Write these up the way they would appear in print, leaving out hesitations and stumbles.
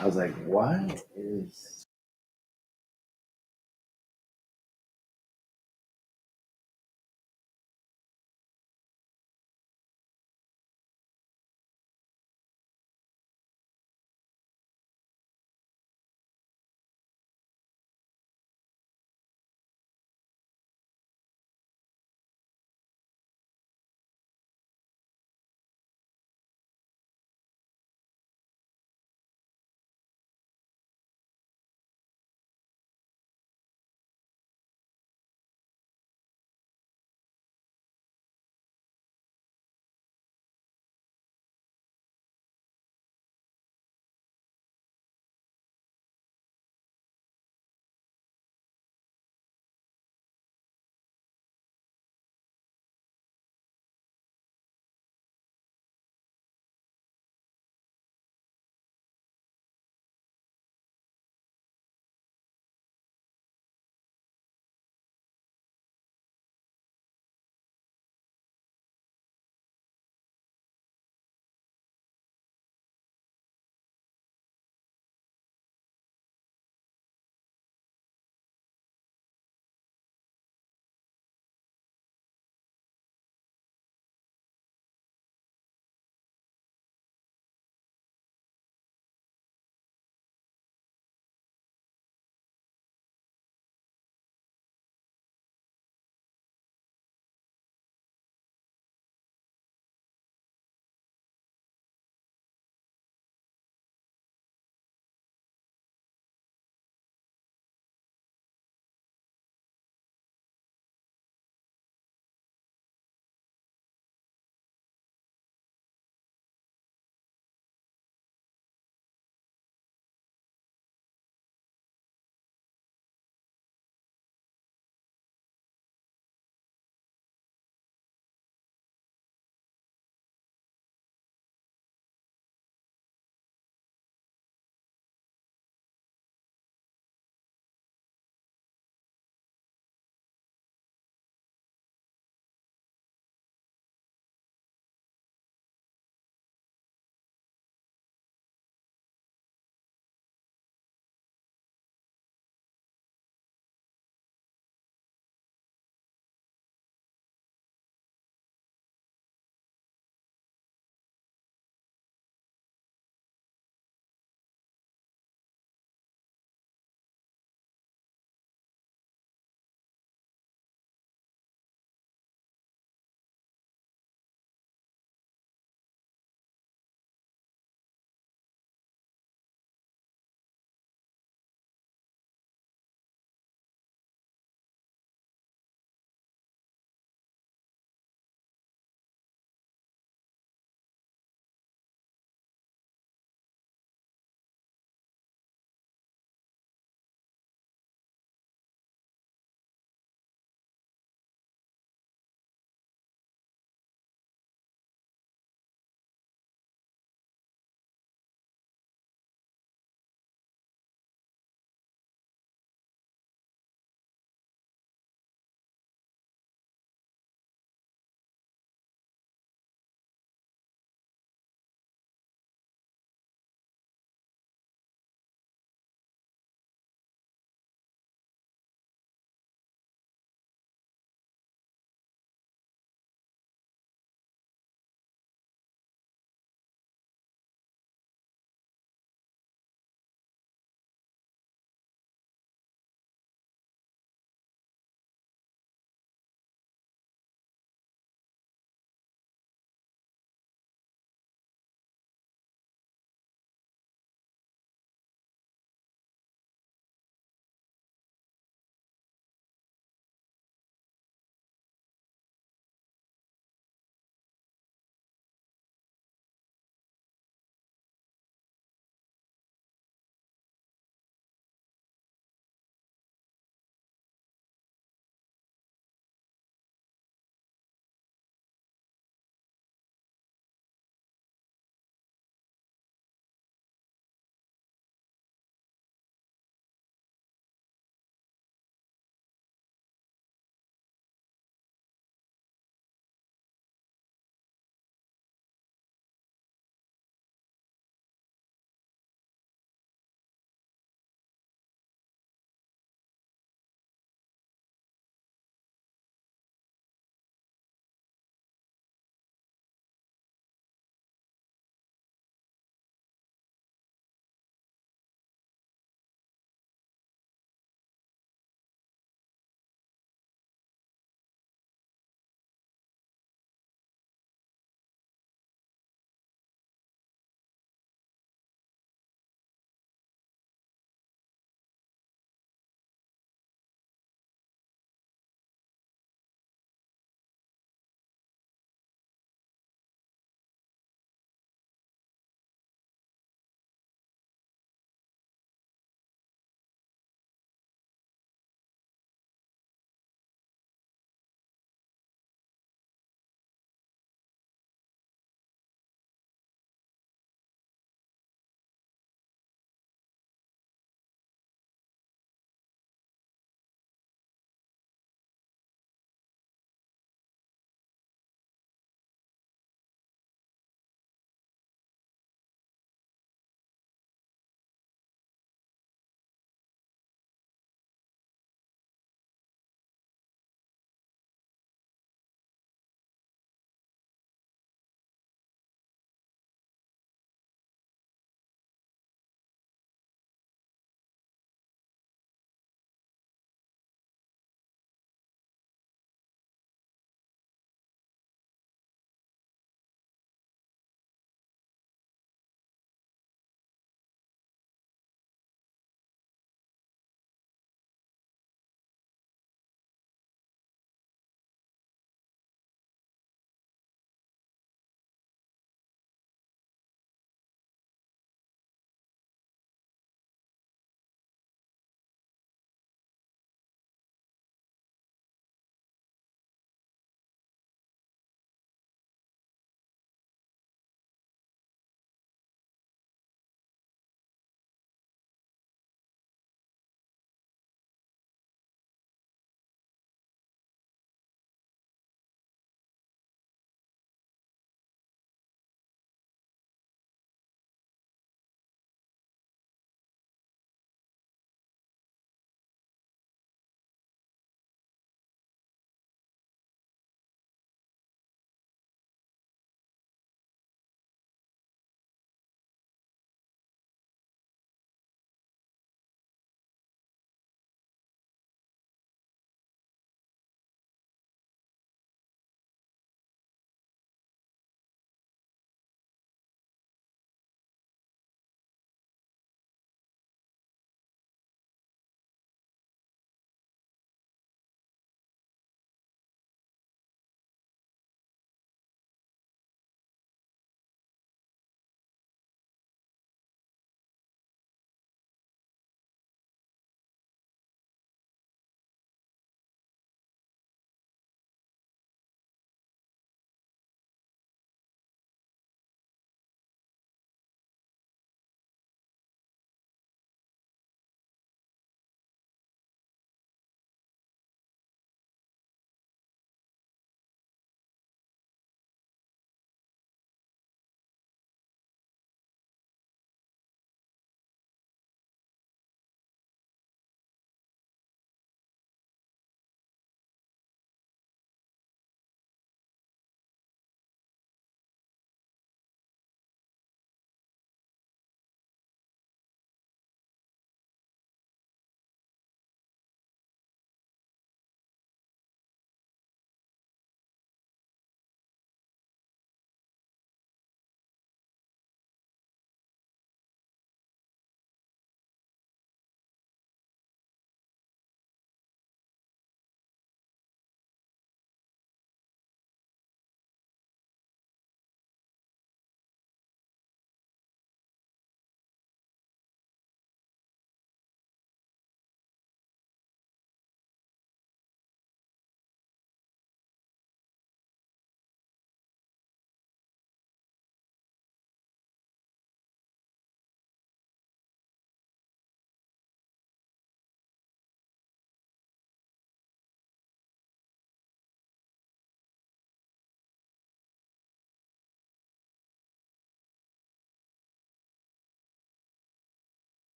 I was like, what is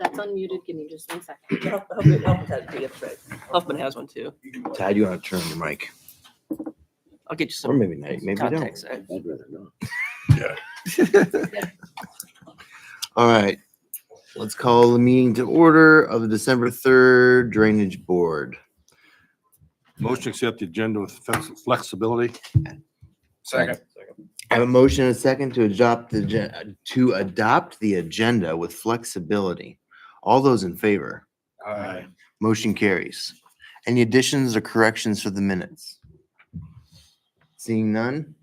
That's unmuted. Give me just 1 second. Huffman has a PDF tray. Huffman has one too. Tad, you want to turn on your mic? I'll get you some Or maybe not. Maybe don't. context. I'd rather not. All right. Let's call the meeting to order of the December 3rd Drainage Board. Motion to accept the agenda with flexibility. Second. I have a motion and a second to adopt the agenda with flexibility. All those in favor? Aye. Motion carries. Any additions or corrections for the minutes? Seeing none?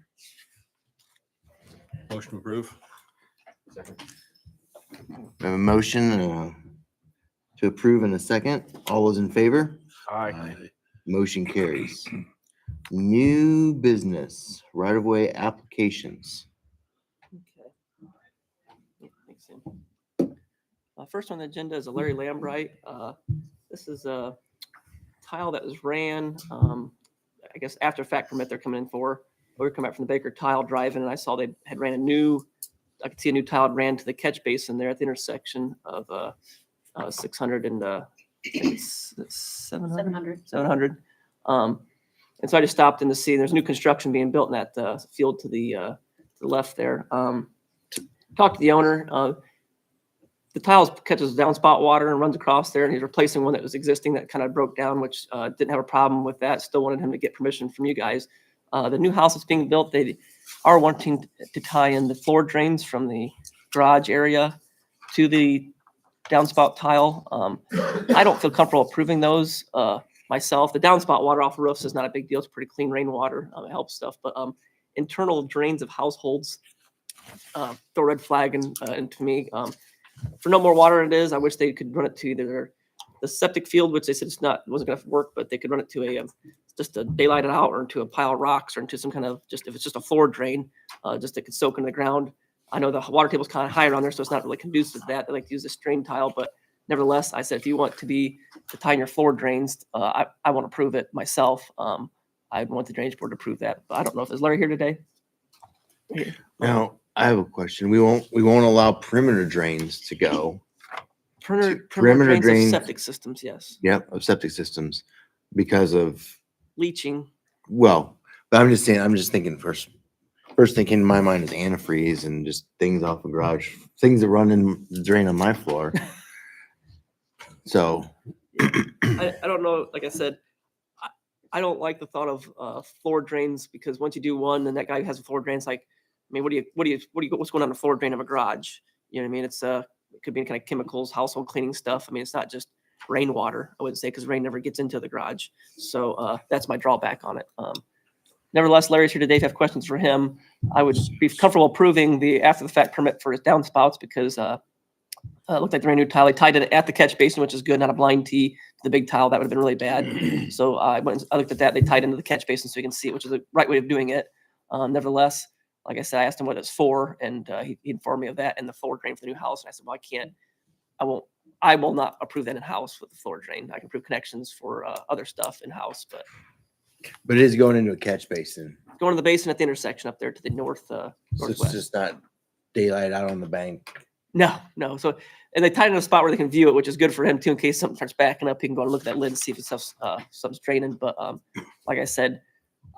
Motion approved. I have a motion to approve in a second. All those in favor? Aye. Motion carries. New business, right-of-way applications. Okay. Thanks, Sam. First on the agenda is a Larry Lambright. This is a tile that was ran, I guess after fact permit they're coming in for. We were coming back from the Baker Tile driving, and I saw they had ran I could see a new tile ran to the catch basin there at the intersection of 600 and I think it's 700. 700. And so I just stopped in to see there's new construction being built in that field to the left there. Talked to the owner. The tiles catches downspout water and runs across there, and he's replacing one that was existing that kind of broke down, which didn't have a problem with that. Still wanted him to get permission from you guys. The new house that's being built, they are wanting to tie in the floor drains from the garage area to the downspout tile. I don't feel comfortable approving those myself. The downspout water off the roofs is not a big deal. It's pretty clean rainwater. It helps stuff. But internal drains of households, throw a red flag and to me. For no more water than it is, I wish they could run it to either the septic field, which they said wasn't going to work, but they could run it to just to daylight it out, or into a pile of rocks, or into some kind of if it's just a floor drain, just that could soak in the ground. I know the water table's kind of higher on there, so it's not really conducive to that. They like to use this drain tile, but nevertheless, I said, if you want to tie in your floor drains, I won't approve it myself. I want the drainage board to approve that, but I don't know if is Larry here today. Now, I have a question. We won't allow perimeter drains to go. Perimeter Perimeter drains drains. of septic systems, yes. Yep, of septic systems because of, Leaching. well, but I'm just saying, I'm just thinking first thinking in my mind is antifreeze and just things off the garage, things that run in the drain on my floor. So I don't know. Like I said, I don't like the thought of floor drains, because once you do one, then that guy who has a floor drain, it's like, I mean, what's going on in the floor drain of a garage? You know what I mean? It could be kind of chemicals, household cleaning stuff. I mean, it's not just rainwater, I wouldn't say, because rain never gets into the garage. So that's my drawback on it. Nevertheless, Larry's here today. If you have questions for him, I would be comfortable approving the after the fact permit for his downspouts, because it looked like the brand new tile. He tied it at the catch basin, which is good, not a blind tee to the big tile. That would have been really bad. So I looked at that. They tied into the catch basin so you can see it, which is the right way of doing it. Nevertheless, like I said, I asked him what it's for, and he informed me of that and the floor drain for the new house. And I said, well, I will not approve that in house with the floor drain. I can approve connections for other stuff in house, but it is going into a catch basin. going to the basin at the intersection up there to the north, So northwest. it's just not daylight out on the bank. No. So, and they tied it in a spot where they can view it, which is good for him too, in case something starts backing up. He can go and look at that lid and see if it's something's draining. But like I said,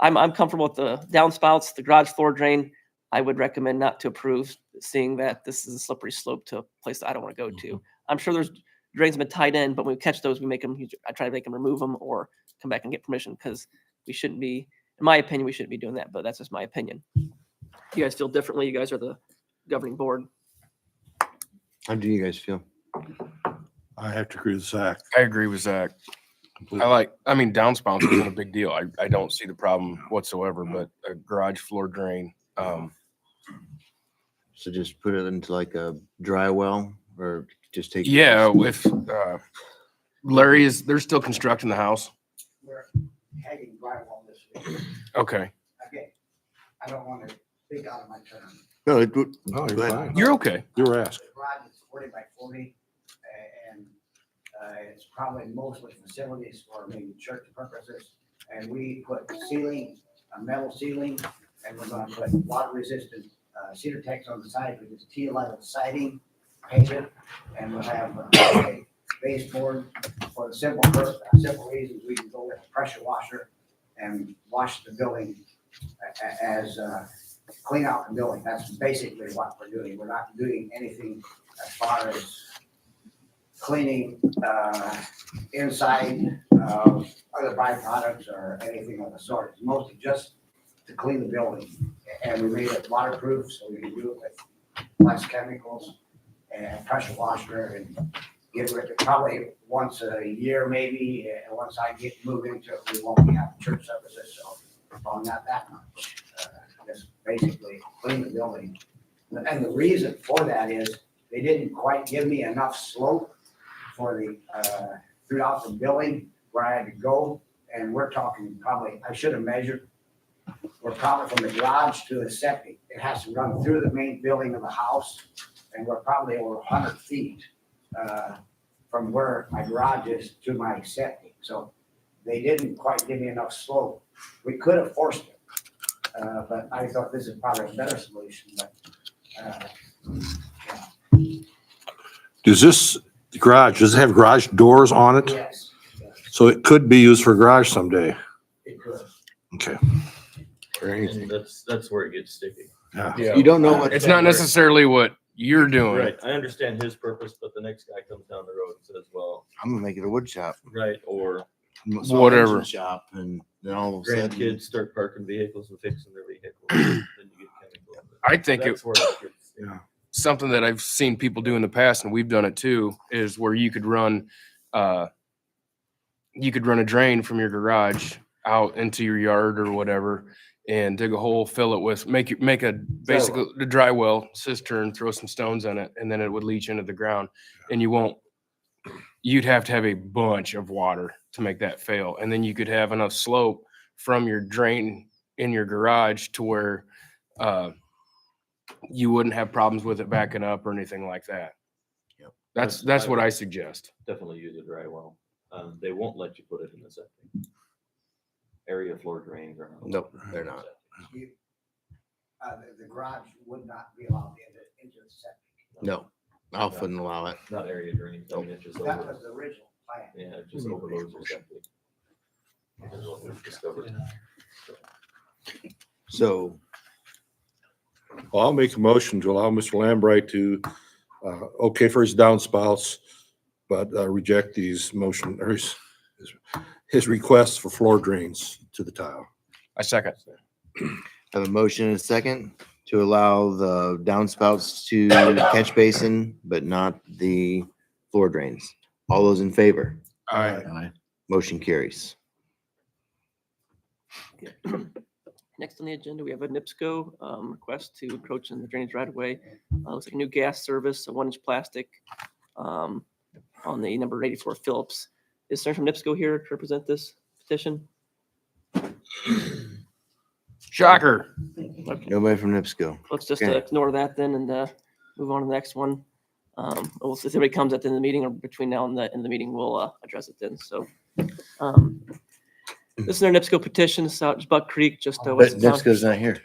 I'm comfortable with the downspouts, the garage floor drain. I would recommend not to approve, seeing that this is a slippery slope to a place that I don't want to go to. I'm sure there's drains have been tied in, but when we catch those, I try to make them remove them or come back and get permission, because we shouldn't be, in my opinion, we shouldn't be doing that. But that's just my opinion. If you guys feel differently, you guys are the governing board. How do you guys feel? I have to agree with Zach. I agree with Zach. completely. Downspouts isn't a big deal. I don't see the problem whatsoever, but a garage floor drain, So just put it into like a dry well, or just take. yeah, with, there's still constructing the house. We're hanging drywall this week. Okay. Okay, I don't want to speak out of my turn. No, it would. No, go you're ahead. fine. You're okay. You were asked. The garage is 40 by 40, and it's probably mostly facilities for maybe church purposes. And we put ceiling, a metal ceiling, and we're going to put water resistant cedar decks on the side with this teal siding. painted, and we'll have a baseboard for the simple reasons we can go with a pressure washer and wash the building as clean out the building. That's basically what we're doing. We're not doing anything as far as cleaning inside other byproducts or anything of the sort. It's mostly just to clean the building. And we made it waterproof, so we can do it with less chemicals and pressure washer and get rid of it probably once a year maybe. And once I get moved into it, we won't be having church services, so probably not that much. Just basically clean the building. And the reason for that is they didn't quite give me enough slope for the throughout the building where I had to go. And we're talking probably, I should have measured, we're probably from the garage to the septic. It has to run through the main building of the house. And we're probably over 100 feet from where my garage is to my septic. So they didn't quite give me enough slope. We could have forced it, but I thought this is probably a better solution. But Does this garage, does it have garage doors on it? yes, So it could be used for garage someday. it could. Okay. Or anything. And that's where it gets sticky. Yeah. You don't know what. It's not necessarily what you're doing. Right, I understand his purpose, but the next guy comes down the road and says, well, I'm gonna make it a wood shop. right, or small Whatever. engine Shop, and then all of a sudden. grandkids start parking vehicles and fixing their vehicles, then you get chemical. I think it, That's where it gets. Yeah. something that I've seen people do in the past, and we've done it too, is where you could run a drain from your garage out into your yard or whatever, and dig a hole, fill it with, make a basically the dry well cistern, throw some stones in it, and then it would leach into the ground, and you'd have to have a bunch of water to make that fail, and then you could have enough slope from your drain in your garage to where you wouldn't have problems with it backing up or anything like that. Yep. That's what I suggest. Definitely use a dry well. They won't let you put it in the septic. Area floor drains are not. Nope, they're not. You- the garage would not be allowed into the septic. No, Alpha wouldn't allow it. Not area drains, I mean, it just That over, was the original plan. yeah, it just overloads your septic. That's what we've discovered. So Well, I'll make a motion to allow Mr. Lambright to, okay for his downspouts, but reject these motion, or his requests for floor drains to the tile. I second. have a motion and a second to allow the downspouts to the catch basin, but not the floor drains. All those in favor? Aye. Motion carries. Next on the agenda, we have a NIPSCO request to encroach in the drainage right of way. Looks like a new gas service, a 1-inch plastic on the number 84 Phillips. Is someone from NIPSCO here to represent this petition? Shocker. Okay, Nobody from NIPSCO. let's just Okay. ignore that then and move on to the next one. We'll see if anybody comes at the end of the meeting or between now and the end of the meeting, we'll address it then. So this is our NIPSCO petition. It's out in Buck Creek, just But west of town. NIPSCO's not here.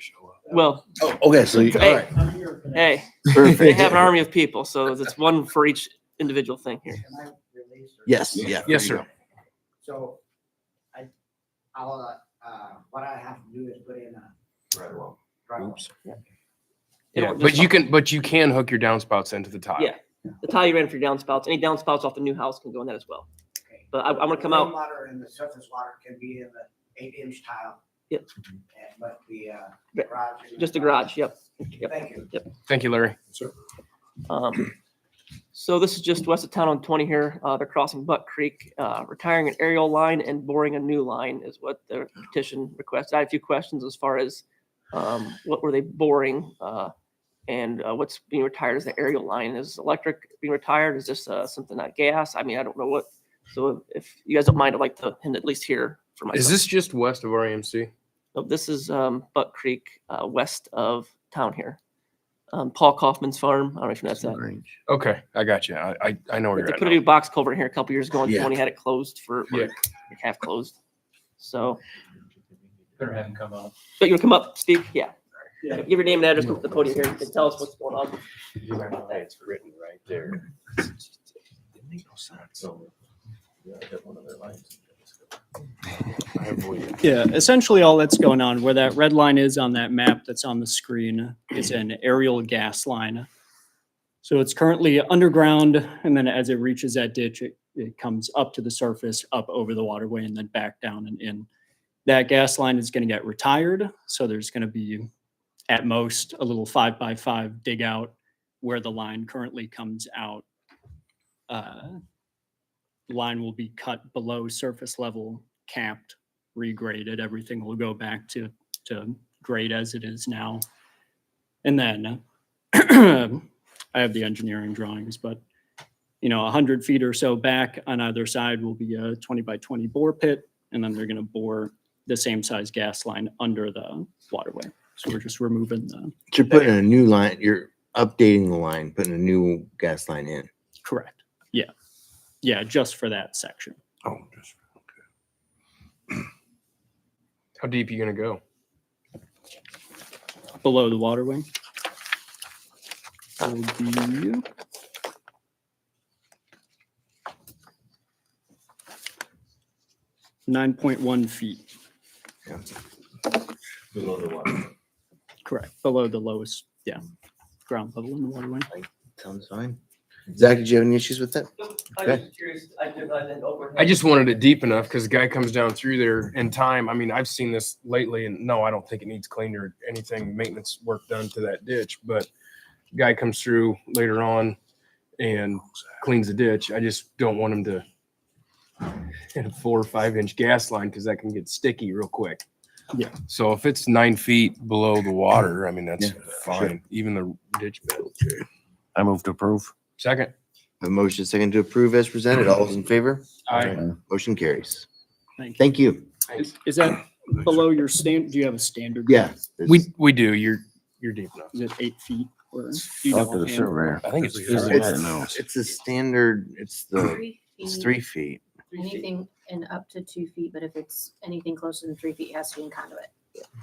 Well, Oh, okay, so you, all Hey. right. hey, they Perfect. have an army of people, so it's one for each individual thing here. Can I release? or- Yes, yeah. Yes, sir. So I'll, what I have to do is put in a Right, well. drywall. Oops. Yeah, It'll but just- you can hook your downspouts into the tile. Yeah. The tile you ran for your downspouts, any downspouts off the new house can go in that as well. Okay. But I'm gonna come The out, Water and the surface water can be in the 8-inch tile. Yep. But the But garage. just the garage, yep. Thank you. Thank you, Larry. So this is just west of town on 20 here. They're crossing Buck Creek, retiring an aerial line and boring a new line is what the petition requests. I have a few questions as far as what were they boring and what's being retired as the aerial line. Is electric being retired? Is this something like gas? I mean, I don't know what. So if you guys don't mind, I'd like to hint at least here for myself. Is this just west of RAMC? No, this is Buck Creek, west of town here. Paul Kaufman's farm. I don't know if you know that. Okay, I got you. I know where They you're at put a now. new box culvert here a couple years ago and Yeah. Tony had it closed for Yeah. like half closed. So, Better have him come up. but you want to come up, speak? Yeah. Give your name and address, come to the podium here, and tell us what's going on. It's written right there. So, yeah, I got one of their lines. Yeah, essentially all that's going on, where that red line is on that map that's on the screen, is an aerial gas line. So it's currently underground, and then as it reaches that ditch, it comes up to the surface, up over the waterway, and then back down and in. That gas line is going to get retired, so there's going to be, at most, a little 5x5 dig out where the line currently comes out. The line will be cut below surface level, capped, regraded. Everything will go back to grade as it is now. And then I have the engineering drawings, but 100 feet or so back on either side will be a 20 by 20 bore pit, and then they're going to bore the same size gas line under the waterway. So we're just removing the You're putting a new line, you're updating the line, putting a new gas line in. correct. Yeah. Yeah, just for that section. Oh, just, okay. How deep you gonna go? Below the waterway. Will be 9.1 feet. Below the water. Correct. Below the lowest, ground level in the waterway. Sounds fine. Zach, did you have any issues with that? I was just curious, I didn't overhead. I just wanted it deep enough because the guy comes down through there in time. I mean, I've seen this lately, and no, I don't think it needs cleaned or anything, maintenance work done to that ditch. But guy comes through later on and cleans the ditch. I just don't want him to hit a 4 or 5 inch gas line because that can get sticky real quick. Yeah. So if it's 9 feet below the water, I mean, that's Yeah, fine. Even the ditch bed. I move to approve. Second. A motion second to approve as presented. All those in favor? Aye. Motion carries. Thank you. Thank you. Is that below your stand? Do you have a standard? Yeah. We do. You're deep enough. Is it 8 feet? Or do you Talk know to the offhand? surveyor. I think it's It's a standard, it's 3 feet. Anything in up to 2 feet, but if it's anything closer than 3 feet, it has to be in conduit.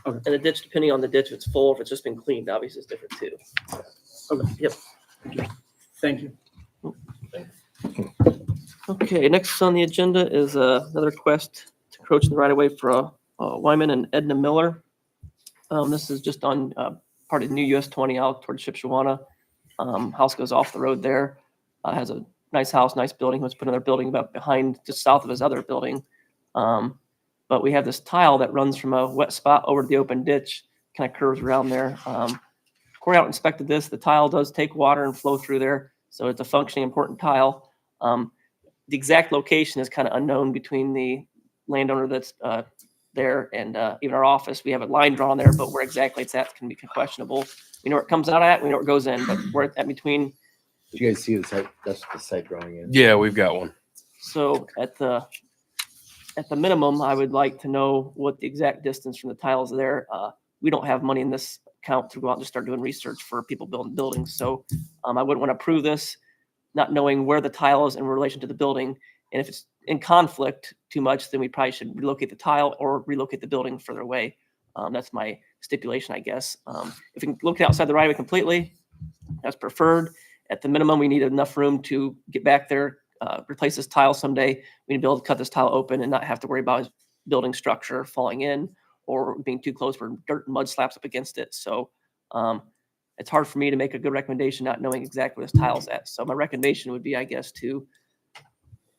And the ditch, depending on the ditch, if it's full, if it's just been cleaned, obviously it's different too. Okay. Yep. Thank you. Okay, next on the agenda is another request to encroach in the right of way for Wyman and Edna Miller. This is just on part of new US 20 out towards Shipshawana. House goes off the road there. Has a nice house, nice building. He wants to put another building about behind, just south of his other building. But we have this tile that runs from a wet spot over to the open ditch, kind of curves around there. Corey out inspected this. The tile does take water and flow through there. So it's a functioning, important tile. The exact location is kind of unknown between the landowner that's there and even our office. We have a line drawn there, but where exactly it's at can be questionable. We know where it comes out at, we know where it goes in, but where it's at between. Did you guys see the site? That's what the site drawing is. Yeah, we've got one. So at the minimum, I would like to know what the exact distance from the tiles there. We don't have money in this account to go out and just start doing research for people building buildings. So I wouldn't want to approve this, not knowing where the tile is in relation to the building. And if it's in conflict too much, then we probably should relocate the tile or relocate the building further away. That's my stipulation, I guess. If we can look outside the right of way completely, that's preferred. At the minimum, we need enough room to get back there, replace this tile someday. We need to be able to cut this tile open and not have to worry about his building structure falling in or being too close where dirt and mud slaps up against it. So it's hard for me to make a good recommendation not knowing exactly where this tile's at. So my recommendation would be, I guess, to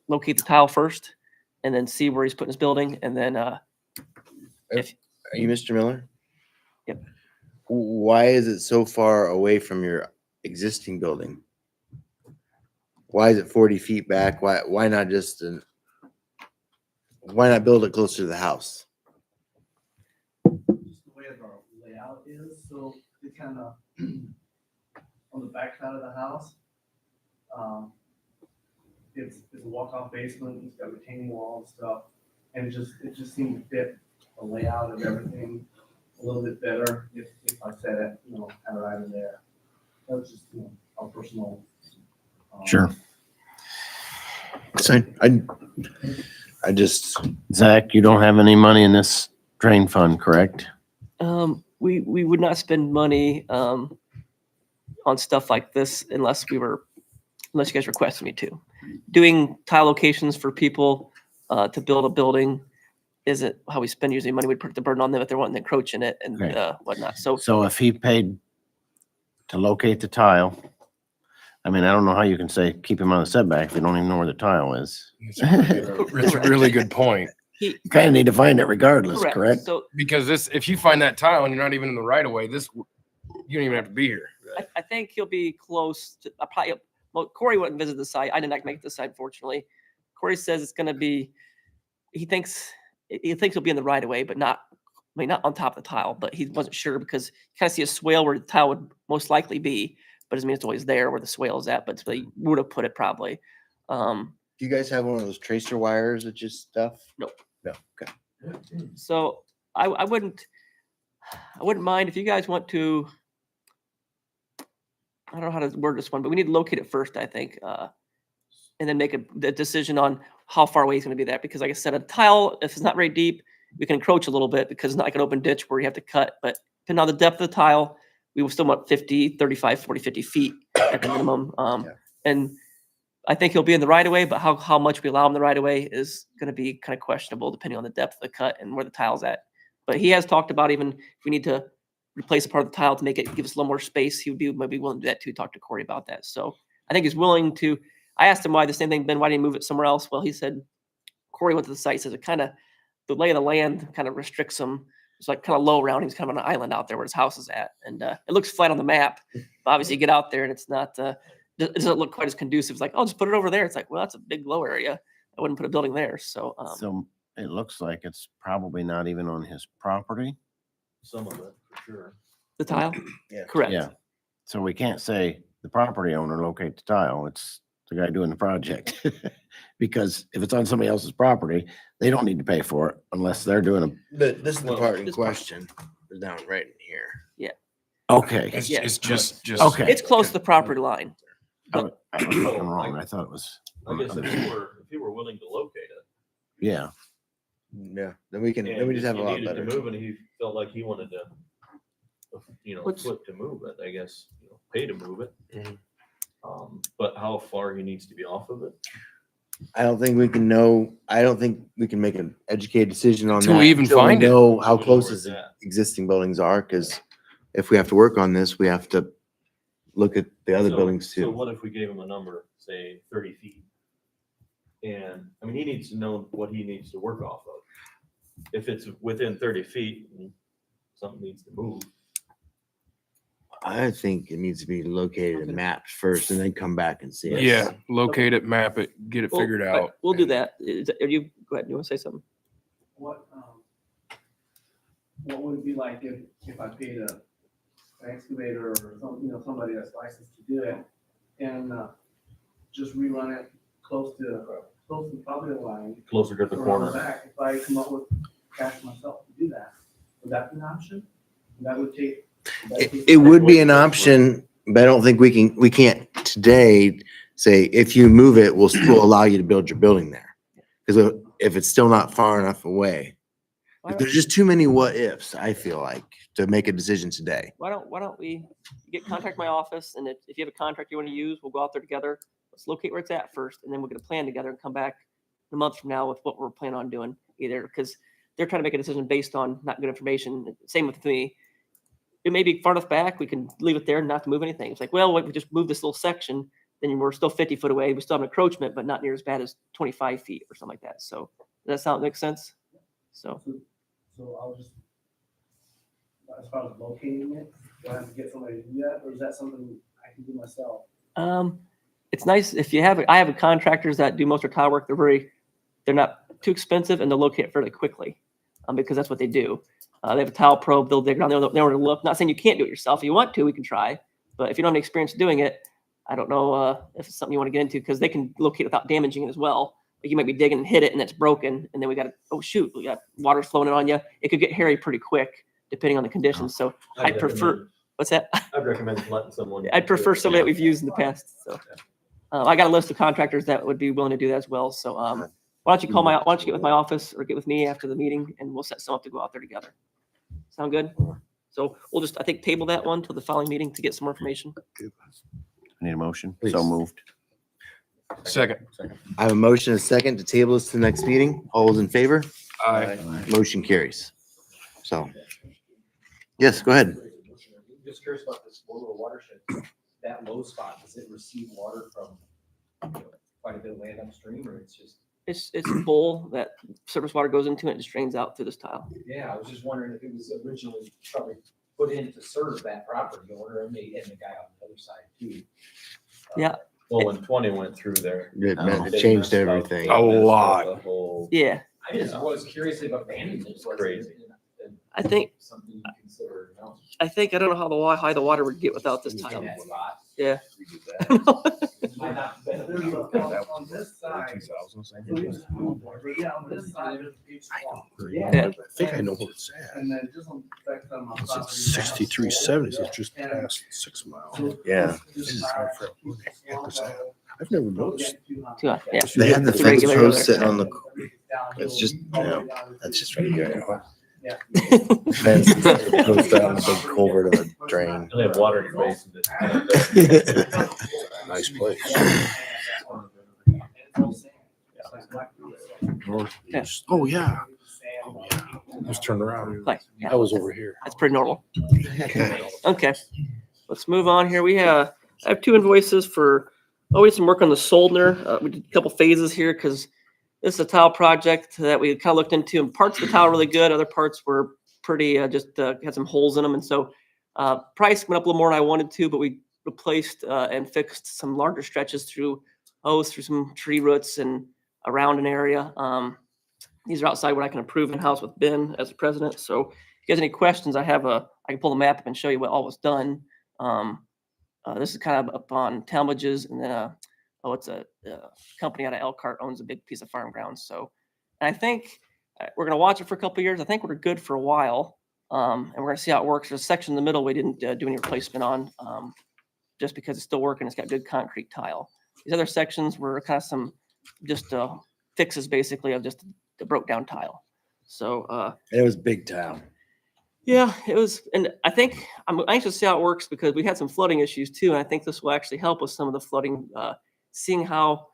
locate the tile first and then see where he's putting his building. And then if Are you Mr. Miller? Yep. Why is it so far away from your existing building? Why is it 40 feet back? Why not just why not build it closer to the house? Just the way the layout is, so it kind of on the back side of the house. It's a walk-off basement, it's got retaining wall and stuff, and it just seemed to fit the layout of everything a little bit better if I set it, kind of right in there. That was just, a personal. Sure. So I just, Zach, you don't have any money in this drain fund, correct? we would not spend money on stuff like this unless you guys requested me to. Doing tile locations for people to build a building isn't how we spend usually money. We put the burden on them if they're wanting to encroach in it and Right. whatnot. So So if he paid to locate the tile, I mean, I don't know how you can say keep him on the setback if you don't even know where the tile is. It's a really good point. You kind of need to find it regardless, correct? So Because if you find that tile and you're not even in the right of way, you don't even have to be here. I think he'll be close to, well, Corey went and visited the site. I did not make the site, fortunately. Corey says it's going to be, he thinks he'll be in the right of way, but not on top of the tile, but he wasn't sure because you kind of see a swale where the tile would most likely be, but doesn't mean it's always there where the swale is at, but they would have put it probably. Do you guys have one of those tracer wires that just stuff? Nope. No, okay. So I wouldn't mind if you guys want to, I don't know how to word this one, but we need to locate it first, I think, and then make a decision on how far away he's going to be that. Because like I said, a tile, if it's not very deep, we can encroach a little bit because it's not like an open ditch where you have to cut. But depending on the depth of the tile, we will still want 50, 35, 40, 50 feet at the minimum. And I think he'll be in the right of way, but how much we allow him the right of way is going to be kind of questionable depending on the depth of the cut and where the tile's at. But he has talked about even if we need to replace a part of the tile to make it give us a little more space, he would be maybe willing to do that too. Talk to Corey about that. So I think he's willing to. I asked him why the same thing, Ben, why didn't you move it somewhere else? Well, he said Corey went to the site, says it kind of the lay of the land kind of restricts him. It's like kind of low around. He's kind of on an island out there where his house is at, and it looks flat on the map. But obviously, you get out there and it's not. It doesn't look quite as conducive. It's like, oh, just put it over there. It's like, well, that's a big low area. I wouldn't put a building there. So, So it looks like it's probably not even on his property. Some of it, for sure. the tile, Yeah. correct. Yeah. So we can't say the property owner locate the tile. It's the guy doing the project. Because if it's on somebody else's property, they don't need to pay for it unless they're doing a, This is the Well, part in this part. question. It's down right in here. okay. It's, Yeah. it's just. Okay. It's close to the property line. I was looking wrong. I thought it was. I guess if you were willing to locate it. Yeah. Yeah, then we can, and then we just have a you lot needed to better. Move and he felt like he wanted to, What's- flip to move it, I guess, pay to move it. Mhm. But how far he needs to be off of it. I don't think we can know, I don't think we can make an educated decision on that. Until we even until find it. Know how We know close where his it's at. existing buildings are, because if we have to work on this, we have to look at the other So- buildings So too. what if we gave him a number, say 30 feet? And, I mean, he needs to know what he needs to work off of. If it's within 30 feet, and something needs to move. I think it needs to be located and mapped first and then come back and see it. Yeah, locate it, map it, get it Well, figured right, out. We'll do that. Are you, go ahead. You want to say something? What would it be like if I paid an excavator or somebody that's licensed to do it and just rerun it close to the property line? Closer to the or on corner. back, if I come up with cash myself to do that, would that be an option? That would take. It would be an option, but I don't think we can't today say, if you move it, we'll allow you to build your building there. Because if it's still not far enough away, there's just too many what ifs, I feel like, to make a decision today. Why don't we contact my office, and if you have a contract you want to use, we'll go out there together. Let's locate where it's at first, and then we'll get a plan together and come back a month from now with what we're planning on doing. Either because they're trying to make a decision based on not good information. Same with me. It may be far enough back, we can leave it there and not to move anything. It's like, well, we just move this little section, then we're still 50 foot away. We still have an encroachment, but not near as bad as 25 feet or something like that. So does that make sense? So So I'll just, as far as locating it, do I have to get somebody to do that, or is that something I can do myself? it's nice if you have, I have contractors that do most of their tile work. They're not too expensive and they'll locate it fairly quickly because that's what they do. They have a tile probe, they'll dig down, they'll know where to look. Not saying you can't do it yourself. If you want to, we can try. But if you don't have any experience doing it, I don't know if it's something you want to get into because they can locate without damaging it as well. Like you might be digging and hit it and it's broken. And then we got to, oh shoot, we got water flowing in on you. It could get hairy pretty quick depending on the conditions. So I'd prefer, what's that? I'd recommend letting someone. I'd prefer somebody that we've used in the past. So I got a list of contractors that would be willing to do that as well. So why don't you get with my office or get with me after the meeting and we'll set some up to go out there together. Sound good? So we'll just, I think, table that one till the following meeting to get some more information. Need a motion? Please. So moved. Second. I have a motion and a second to table this to the next meeting. All those in favor? Aye. Motion carries. So, yes, go ahead. Just curious about this little watershed, that low spot, does it receive water from quite a bit of land upstream, or it's just? It's a bowl that surface water goes into and it just drains out through this tile. Yeah, I was just wondering if it was originally probably put in to serve that property owner and the guy on the other side too. Yeah. Well, when 20 went through there. It Oh. it changed everything. A lot. The whole- Yeah, I just was curious if abandonment was. Crazy. I think, Something you consider, you know. I don't know how high the water would get without this in tile. that spot. Yeah. Might not be better. On this side. Yeah, on this side is a big swamp. Yeah. I think I know where it's at. And then just on the back side of my It's property. 6370, it's just past 6 miles. Yeah. This is hard for I've never noticed. Yeah. They have the It's fence regular posts there. sitting on the, it's just, that's just right here. Yeah. Fence goes down the big culvert of a drain. They have water in the basin. Nice place. Northeast. Oh, yeah. Oh, yeah. Just turn around. Like, yeah, I was over here. that's pretty normal. Okay, let's move on here. I have 2 invoices for, we did some work on the Soldner. We did a couple phases here because this is a tile project that we kind of looked into, and parts of the tile are really good. Other parts were pretty, had some holes in them. And so price went up a little more than I wanted to, but we replaced and fixed some larger stretches through some tree roots and around an area. These are outside what I can approve in-house with Ben as the president. So if you guys have any questions, I can pull the map up and show you what all was done. This is kind of up on Talmadge's, and then it's a company out of Elkhart owns a big piece of farm ground. So and I think we're going to watch it for a couple of years. I think we're good for a while, and we're going to see how it works. There's a section in the middle we didn't do any replacement on, just because it's still working. It's got good concrete tile. These other sections were kind of some just fixes basically of just the broke down tile. So It was big tile. yeah, it was, and I think I'm anxious to see how it works because we had some flooding issues too, and I think this will actually help with some of the flooding, seeing how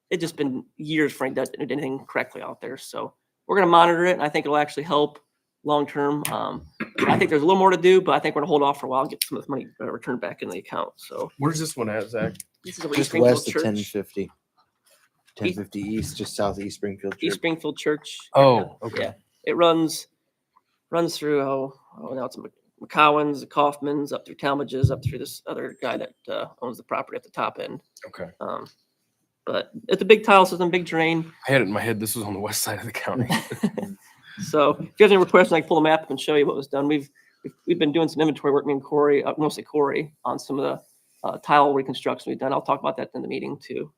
it just been years Frank did anything correctly out there. So we're going to monitor it, and I think it'll actually help long term. I think there's a little more to do, but I think we're going to hold off for a while and get some of this money returned back in the account. So Where's this one at, Zach? this is a East Just Springfield west of Church. 1050. 1050 east, just southeast Springfield. East Church. Springfield Church. Oh, okay. Yeah, it runs through now it's McCowan's, the Kaufman's, up through Talmadge's, up through this other guy that owns the property at the top end. Okay. But it's a big tile system, big drain. I had it in my head. This was on the west side of the county. So if you guys have any more questions, I can pull the map up and show you what was done. We've been doing some inventory work, me and Corey, mostly Corey, on some of the tile reconstruction we've done. I'll talk about that in the meeting too.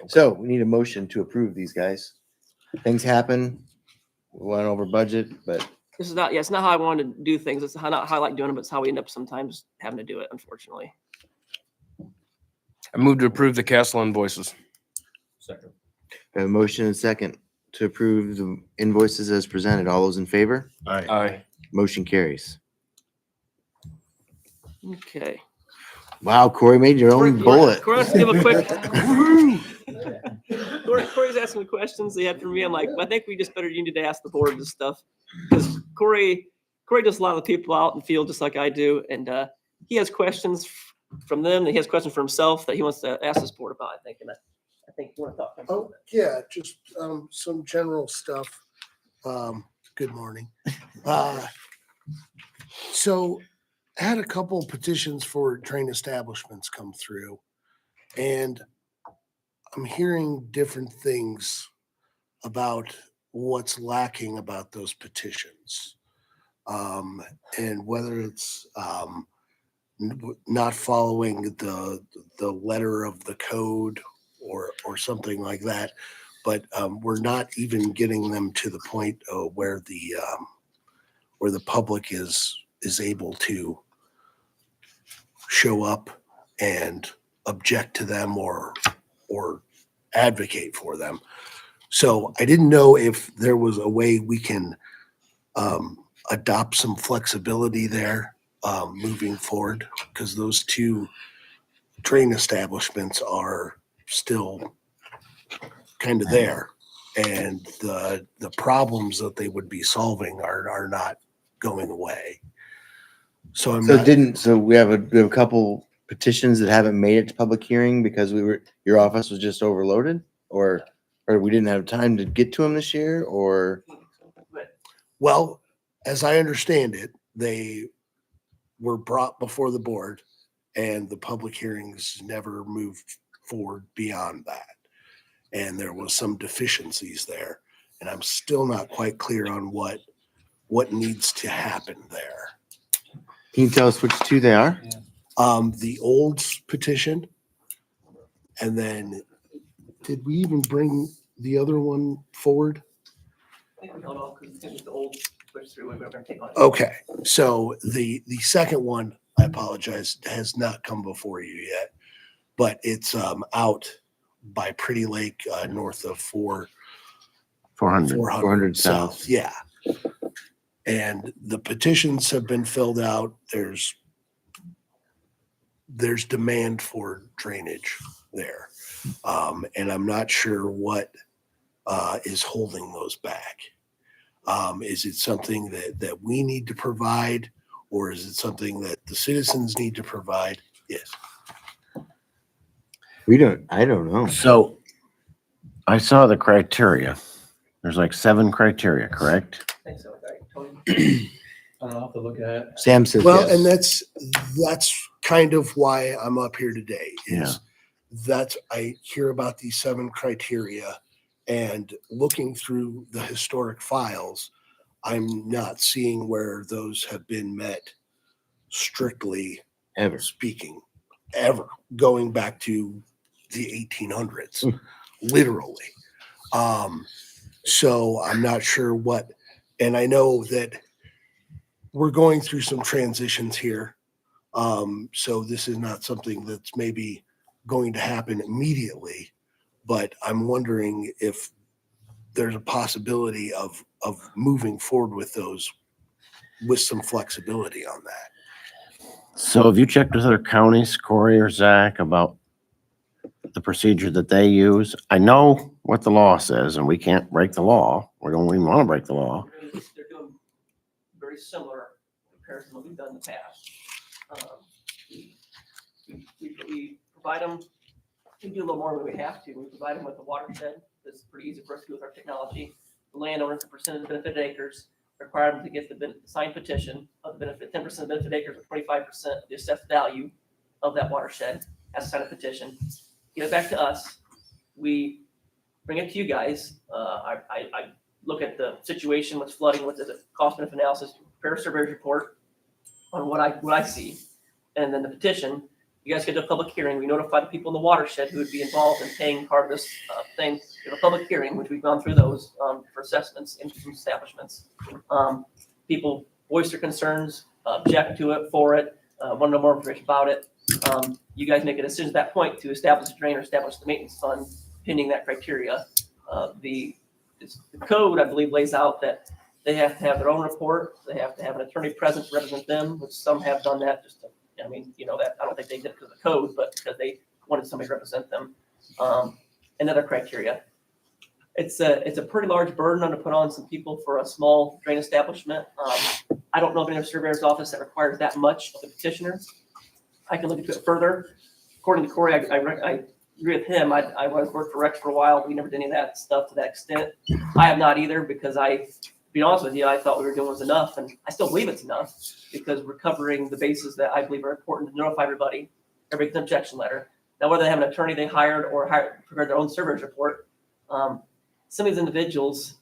So we need a motion to approve these guys. Things happen. We went over budget, but This is not, yeah, it's not how I wanted to do things. It's not how I like doing it, but it's how we end up sometimes having to do it, unfortunately. I moved to approve the Castle invoices. Second. we have a motion and a second to approve the invoices as presented. All those in favor? Aye. Motion carries. Okay. Wow, Corey made your own bullet. Corey wants to give a quick. Corey's asking questions they had for me. I'm like, I think we just you need to ask the board this stuff because Corey does a lot of the people out in the field just like I do, and he has questions from them, and he has questions for himself that he wants to ask this board about. I think, and I think you want to talk. Oh, yeah, just some general stuff. Good morning. So I had a couple petitions for train establishments come through, and I'm hearing different things about what's lacking about those petitions. And whether it's not following the letter of the code or something like that, but we're not even getting them to the point where the public is able to show up and object to them or advocate for them. So I didn't know if there was a way we can adopt some flexibility there moving forward, because those two drain establishments are still kind of there. And the problems that they would be solving are not going away. So I'm not, So we have a couple petitions that haven't made it to public hearing because your office was just overloaded, or we didn't have time to get to them this year, or? well, as I understand it, they were brought before the board and the public hearings never moved forward beyond that. And there was some deficiencies there. And I'm still not quite clear on what needs to happen there. Can you tell us which two they are? The old petition, and then did we even bring the other one forward? I think we held off because it's gonna be the old switch through, we're gonna take on. Okay, so the second one, I apologize, has not come before you yet, but it's out by Pretty Lake, north of 400. 400 south. Yeah. And the petitions have been filled out. There's demand for drainage there. And I'm not sure what is holding those back. Is it something that we need to provide, or is it something that the citizens need to provide? Yes. I don't know. So I saw the criteria. There's like 7 criteria, correct? I think so, right, Tony? I'll have to look at it. Sam says Well, yes. and that's kind of why I'm up here today is that I hear about these 7 criteria, and looking through the historic files, I'm not seeing where those have been met strictly Ever. speaking, ever, going back to the 1800s, literally. So I'm not sure what, and I know that we're going through some transitions here. So this is not something that's maybe going to happen immediately, but I'm wondering if there's a possibility of moving forward with those with some flexibility on that. So have you checked with other counties, Corey or Zach, about the procedure that they use? I know what the law says, and we can't break the law. We don't even want to break the law. They're doing very similar comparison to what we've done in the past. We provide them, we do a little more than we have to. We provide them with a watershed. That's pretty easy for us to do with our technology. The landowners, the percentage of benefited acres, require them to get the signed petition of the benefit, 10% of benefited acres or 25% of the assessed value of that watershed, has to sign a petition. Get it back to us. We bring it to you guys. I look at the situation, what's flooding, what's the cost benefit analysis, prepare a surveyor's report on what I see, and then the petition. You guys get to a public hearing. We notify the people in the watershed who would be involved in paying part of this thing. We have a public hearing, which we've gone through those for assessments in some establishments. People voice their concerns, object to it, for it, want to know more information about it. You guys make a decision at that point to establish a drain or establish the maintenance fund pending that criteria. The code, I believe, lays out that they have to have their own report. They have to have an attorney present to represent them, which some have done that just to, I mean, you know, that I don't think they did it because of the code, but because they wanted somebody to represent them. And other criteria. It's a pretty large burden to put on some people for a small drain establishment. I don't know of any other surveyor's office that requires that much of the petitioner. I can look into it further. According to Corey, I agree with him. I worked for Rex for a while. We never did any of that stuff to that extent. I have not either, because to be honest with you, I thought we were doing was enough, and I still believe it's enough, because we're covering the bases that I believe are important to notify everybody, every objection letter. Now, whether they have an attorney they hired or prepared their own surveyor's report, some of these individuals,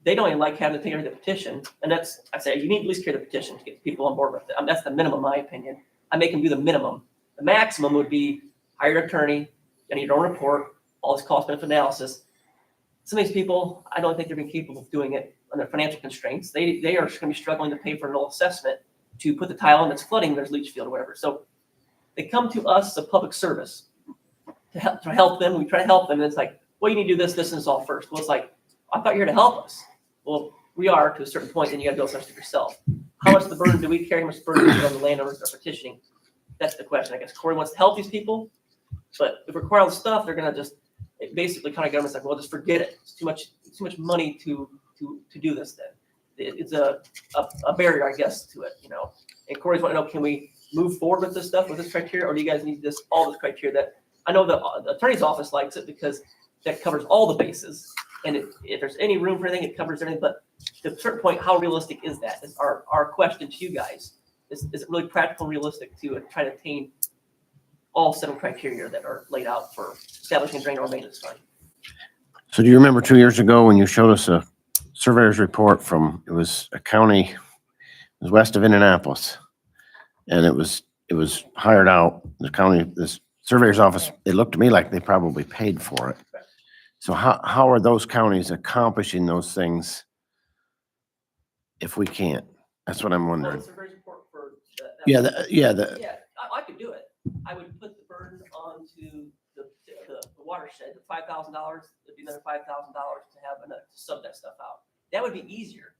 they don't even like having to take care of the petition. And I say, you need to at least carry the petition to get people on board with it. That's the minimum, in my opinion. I make them do the minimum. The maximum would be hire an attorney, and your own report, all this cost benefit analysis. Some of these people, I don't think they're being capable of doing it under financial constraints. They are just going to be struggling to pay for an old assessment to put the tile in that's flooding there's leach field or whatever. So they come to us as a public service to help them. We try to help them, and it's like, well, you need to do this, and this all first. Well, it's like, I thought you were here to help us. Well, we are to a certain point, then you gotta build something yourself. How much of the burden do we carry? How much burden do we put on the landowners that are petitioning? That's the question. I guess Corey wants to help these people, but if we require all the stuff, they're gonna just, basically kind of government's like, well, just forget it. It's too much money to do this then. It's a barrier, I guess, to it, you know. And Corey's want to know, can we move forward with this stuff, with this criteria, or do you guys need all this criteria that, I know the attorney's office likes it because that covers all the bases. And if there's any room for anything, it covers everything. But to a certain point, how realistic is that? Is our question to you guys. Is it really practical and realistic to try to attain all 7 criteria that are laid out for establishing a drain or maintenance fund? So do you remember 2 years ago when you showed us a surveyor's report from, it was a county, it was west of Indianapolis. And it was hired out, the county, this surveyor's office, it looked to me like they probably paid for it. So how are those counties accomplishing those things if we can't? That's what I'm wondering. Surveyor's report for that- Yeah, Yeah, I could do it. I would put the burden onto the watershed, the $5,000, it'd be another $5,000 to have to sub that stuff out. That would be easier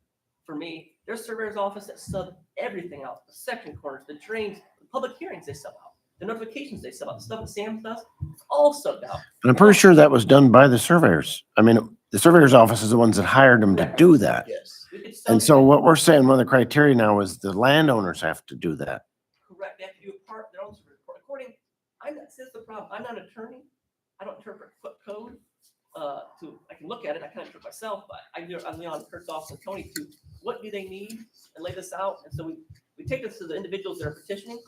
for me. There's surveyor's office that sub everything out, the section corners, the drains, the public hearings they sub out, the notifications they sub out, the stuff that Sam does, it's all subbed out. but I'm pretty sure that was done by the surveyors. I mean, the surveyor's office is the ones that hired them to do that. Yes. We could sub And so that. what we're saying, one of the criteria now is the landowners have to do that. Correct, they have to do a part, their own survey report. According, here's the problem, I'm not an attorney, I don't interpret code, I can look at it, I kind of interpret myself, but I lean on Kurt's office and Tony to, what do they need, and lay this out, and so we take this to the individuals that are petitioning,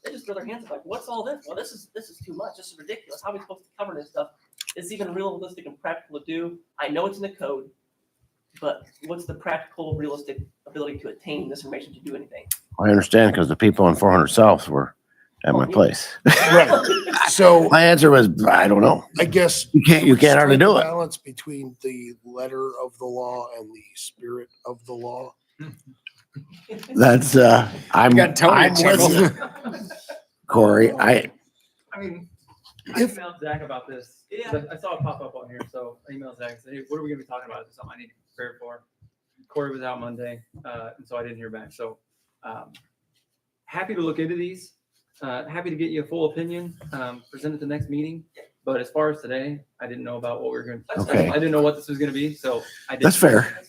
they just throw their hands up like, what's all this? Well, this is too much, this is ridiculous, how are we supposed to cover this stuff? It's even realistic and practical to do, I know it's in the code, but what's the practical, realistic ability to attain this information to do anything? I understand because the people on 400 South were at my place. Right. So My answer was, I don't know. I guess. You can't hardly do strike it. the Balance between the letter of the law and the spirit of the law. That's, I'm with you, Corey. I mean, I If- emailed Zach about this. 'Cause I saw it pop up on here, so I emailed Zach and said, hey, what are we gonna be talking about? Is this something I need to prepare for? Corey was out Monday, and so I didn't hear back. So, happy to look into these. Happy to get you a full opinion, present at the next meeting. But as far as today, I didn't know about what we were going to, Okay. I didn't know what this was gonna be, so I didn't. That's fair.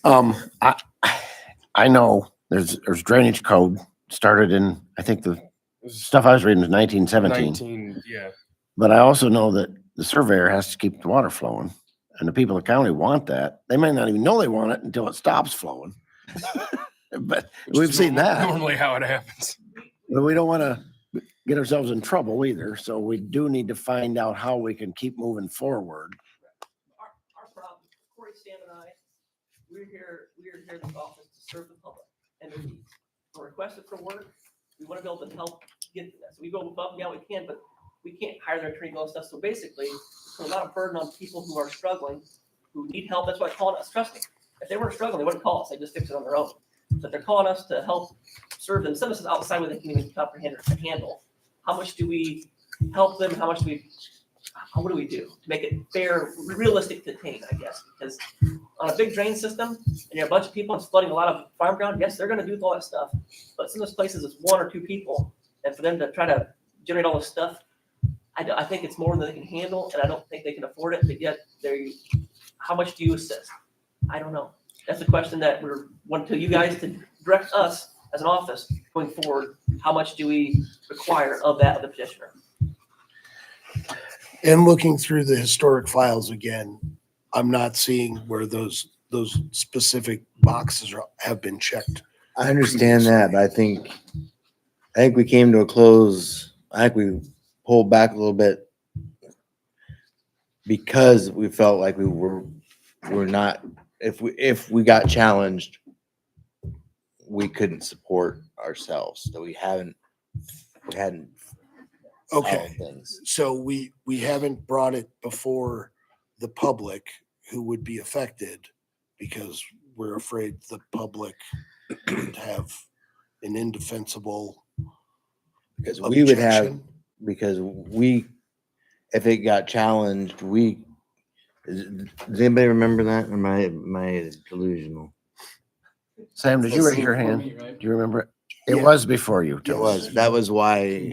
I know there's drainage code started in, I think the stuff I was reading was 1917. 19, yeah. But I also know that the surveyor has to keep the water flowing. And the people in the county want that. They may not even know they want it until it stops flowing. But Which we've is seen that. Normally how it happens. But we don't want to get ourselves in trouble either. So we do need to find out how we can keep moving forward. Our problem, Corey, Sam and I, we're here in this office to serve the public and their needs. We're requested for work, we want to be able to help get to that. So we go above and beyond what we can, but we can't hire their attorney and all that stuff. So basically, it's a lot of burden on people who are struggling, who need help. That's why they're calling us. Trust me, if they weren't struggling, they wouldn't call us. They just fix it on their own. But they're calling us to help serve them. Some of this is outside what they can even comprehend or handle. How much do we help them? What do we do to make it fair, realistic to attain, I guess? Because on a big drain system, and you have a bunch of people and it's flooding a lot of farm ground, yes, they're gonna do all that stuff. But some of those places, it's 1 or 2 people, and for them to try to generate all this stuff, I think it's more than they can handle, and I don't think they can afford it, but yet how much do you assist? I don't know. That's a question that we're wanting to you guys to direct us as an office going forward. How much do we require of the petitioner? And looking through the historic files again, I'm not seeing where those specific boxes have been checked. I understand that, but I think we came to a close. I think we pulled back a little bit because we felt like we're not, if we got challenged, we couldn't support ourselves. So we hadn't Okay, solved things. so we haven't brought it before the public who would be affected because we're afraid the public would have an indefensible Because we would have, objection. because if it got challenged, does anybody remember that? Or am I delusional? Sam, did you raise your For hand? me, right? Do you remember it? It Yeah. was before you. It Tim. was, that was why,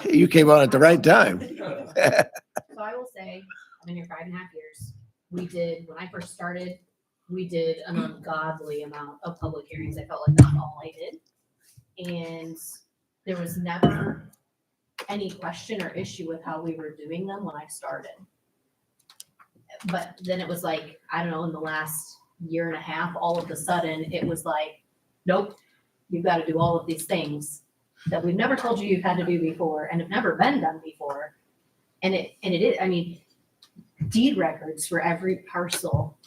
You came on at the right time. So I will say, I've been here 5.5 years. We did, when I first started, we did an ungodly amount of public hearings. I felt like that's all I did. And there was never any question or issue with how we were doing them when I started. But then it was like, I don't know, in the last year and a half, all of a sudden, it was like, nope, you've got to do all of these things that we've never told you you've had to do before and have never been done before. And it is, I mean, deed records for every parcel.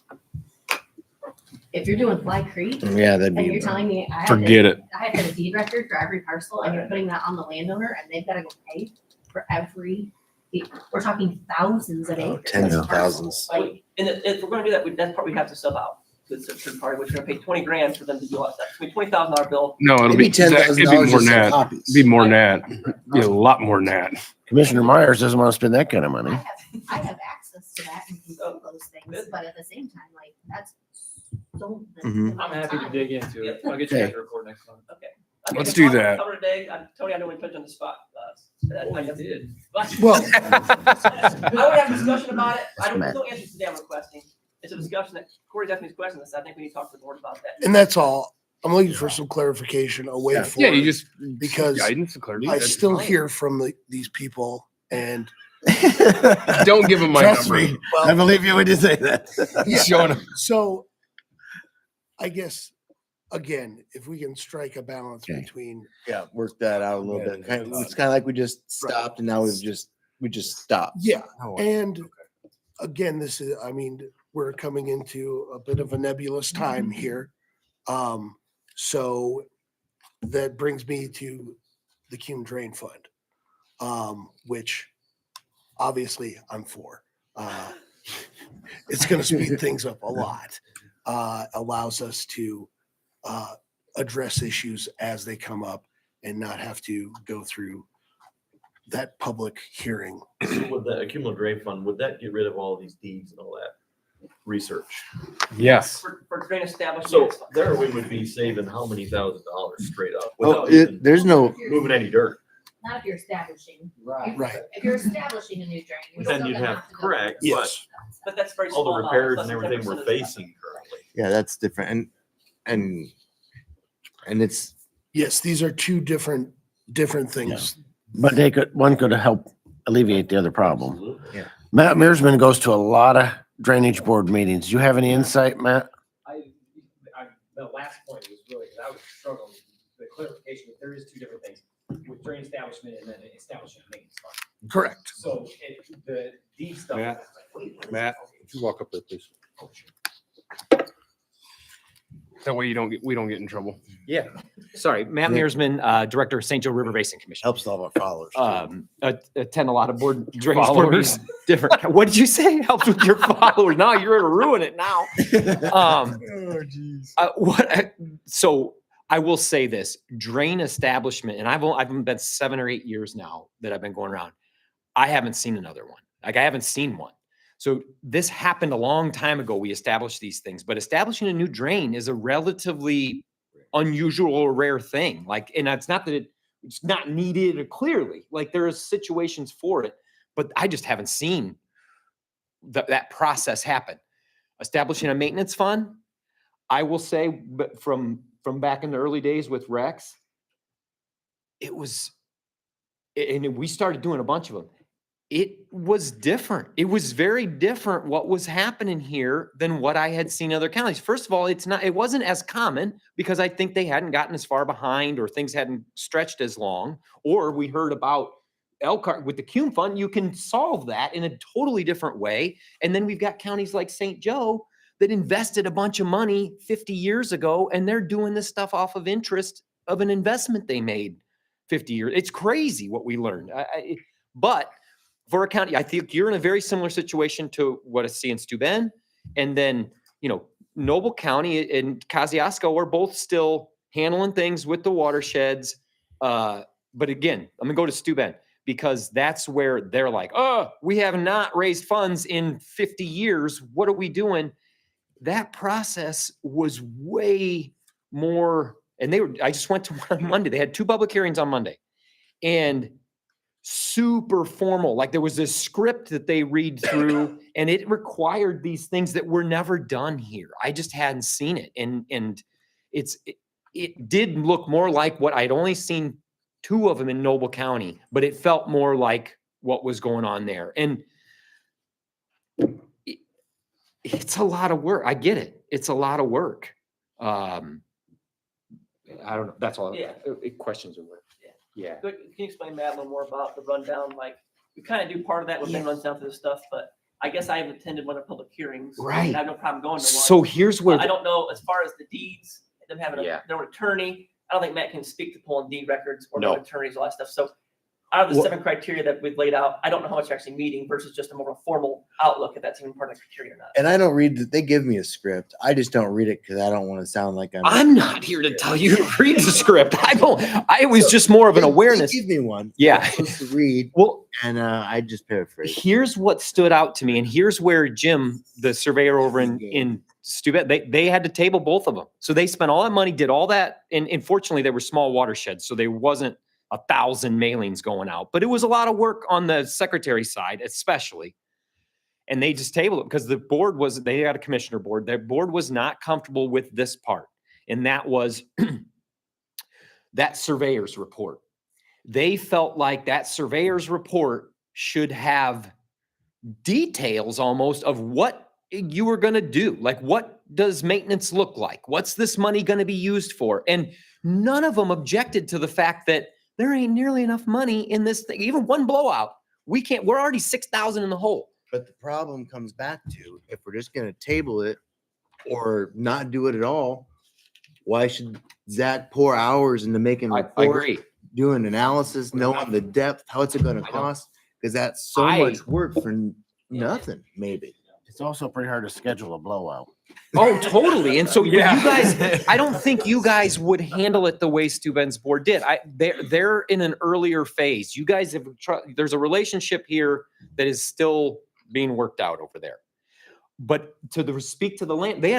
If you're doing Fly Creek yeah, that'd and you're be, telling me I have Forget to, it. I have to have a deed record for every parcel and you're putting that on the landowner and they've got to go pay for every, we're talking thousands of Oh, acres. tens of of parcels. thousands. Like, And if we're gonna do that, that's probably have to sub out to a third party, which we're gonna pay 20 grand for them to do all that. I mean, $20,000 bill. No, it'll maybe be, Zach, it'd be $10,000 more just than for that. copies. Be more than that. Be a lot more than that. Commissioner Myers doesn't want to spend that kind of money. I have access to that and can do those things, but at the same time, like, that's so. Mhm. I'm happy to dig into it. I'll get you guys a report next month. Okay. Let's do that. Cover today. Tony, I know we put you on the spot. Oh, you did. Well, I would have a discussion about it. I Matt. don't answer today I'm requesting. It's a discussion that Corey's asking these questions. I think we need to talk to the board about that. and that's all. I'm looking for some clarification away Yeah. from. Yeah, you just Because guidance and clarity. I that's still fine. hear from these people and. Don't give them my Trust number. me, I believe you when you say that. Yeah. Showing them. So I guess, again, if we can strike a balance Okay. between, yeah, work that out a little bit. It's kind of like we just stopped and now we just stopped. yeah, Oh, and again, this is, I mean, we're coming into a bit of a nebulous time here. So that brings me to the Cume Drain Fund, which obviously I'm for. It's gonna speed things up a lot. Allows us to address issues as they come up and not have to go through that public hearing. So with the accumulative drain fund, would that get rid of all these deeds and all that research? Yes. For drain establishment. So there we would be saving how many $1,000s straight up Oh, without even there's no, moving any dirt. Not if you're establishing. Right. Right. If you're establishing a new drain, you're Then still you'd gonna have, have to go. correct, but Yes. But that's very all small. the amount. repairs Less and than everything 10% we're of the time. facing currently. yeah, that's different. And it's, Yes, these are two different things. But one could help alleviate the other problem. Absolutely. Matt Mearsman goes to a lot of drainage board meetings. Do you have any insight, Matt? The last point was really, because I was struggling with the clarification, that there is two different things, with drain establishment and then establishing a maintenance fund. Correct. So the deed stuff. Matt, Matt, would you walk up there, please? That way we don't get in trouble. Yeah, sorry, Matt Yeah. Mearsman, Director of St. Joe River Basin Commission. helps all of our followers. too. Attend a lot of board drainage board Followers. meetings. Different. What did you say? Helps with your followers. Now you're gonna ruin it now. So I will say this: drain establishment, and I've been 7 or 8 years now that I've been going around. I haven't seen another one. Like I haven't seen one. So this happened a long time ago. We established these things, but establishing a new drain is a relatively unusual or rare thing. Like, and it's not that it's not needed clearly. Like there are situations for it, but I just haven't seen that process happen. Establishing a maintenance fund, I will say, but from back in the early days with Rex, it was, and we started doing a bunch of them. It was different. It was very different what was happening here than what I had seen in other counties. First of all, it wasn't as common because I think they hadn't gotten as far behind or things hadn't stretched as long, or we heard about Elkhart with the Cume Fund. You can solve that in a totally different way. And then we've got counties like St. Joe that invested a bunch of money 50 years ago, and they're doing this stuff off of interest of an investment they made 50 years. It's crazy what we learned. But for a county, I think you're in a very similar situation to what I see in Steuben. And then, Noble County and Kosciuszko are both still handling things with the watersheds. But again, I'm gonna go to Steuben because that's where they're like, oh, we have not raised funds in 50 years. What are we doing? that process was way more, and I just went to one on Monday. They had 2 public hearings on Monday and super formal. Like there was this script that they read through and it required these things that were never done here. I just hadn't seen it. And it did look more like what I'd only seen 2 of them in Noble County, but it felt more like what was going on there. And it's a lot of work. I get it. It's a lot of work. I don't know. That's all. Yeah. Questions or what? Yeah. Can you explain, Matt, a little more about the rundown? Like, we kind of do part of that when Ben runs down through this stuff, but I guess I haven't attended one of the public hearings. Right. I have no problem going to one. So here's where I don't know, as far as the deeds, them having Yeah. their own attorney, I don't think Matt can speak to pulling deed records or No. no attorneys, all that stuff. So out of the Well- 7 criteria that we've laid out, I don't know how much you're actually meeting versus just a more formal outlook, if that's even part of the criteria or not. And I don't read, they give me a script. I just don't read it because I don't want to sound like I'm not here to tell you to read the script. I was just more of an They awareness. give me one. Yeah. I'm supposed to read, Well, and I just paraphrase. here's what stood out to me, and here's where Jim, the surveyor over in Steuben, they had to table both of them. So they spent all that money, did all that, and fortunately they were small watersheds, so there wasn't 1,000 mailings going out, but it was a lot of work on the secretary side, especially. And they just tabled it because the board they had a commissioner board. Their board was not comfortable with this part, and that was that surveyor's report. They felt like that surveyor's report should have details almost of what you were going to do. Like, what does maintenance look like? What's this money going to be used for? And none of them objected to the fact that there ain't nearly enough money in this thing. Even one blowout, we're already 6,000 in the hole. But the problem comes back to, if we're just gonna table it or not do it at all, why should Zach pour hours into making a I report, agree. doing analysis, knowing the depth, how it's gonna I know. cost? Because that's so I- much work for nothing, maybe. It's also pretty hard to schedule a blowout. Oh, totally. And so you guys, I don't think you guys would handle it the way Steuben's board did. They're in an earlier phase. You guys have there's a relationship here that is still being worked out over there. But speak to the land, they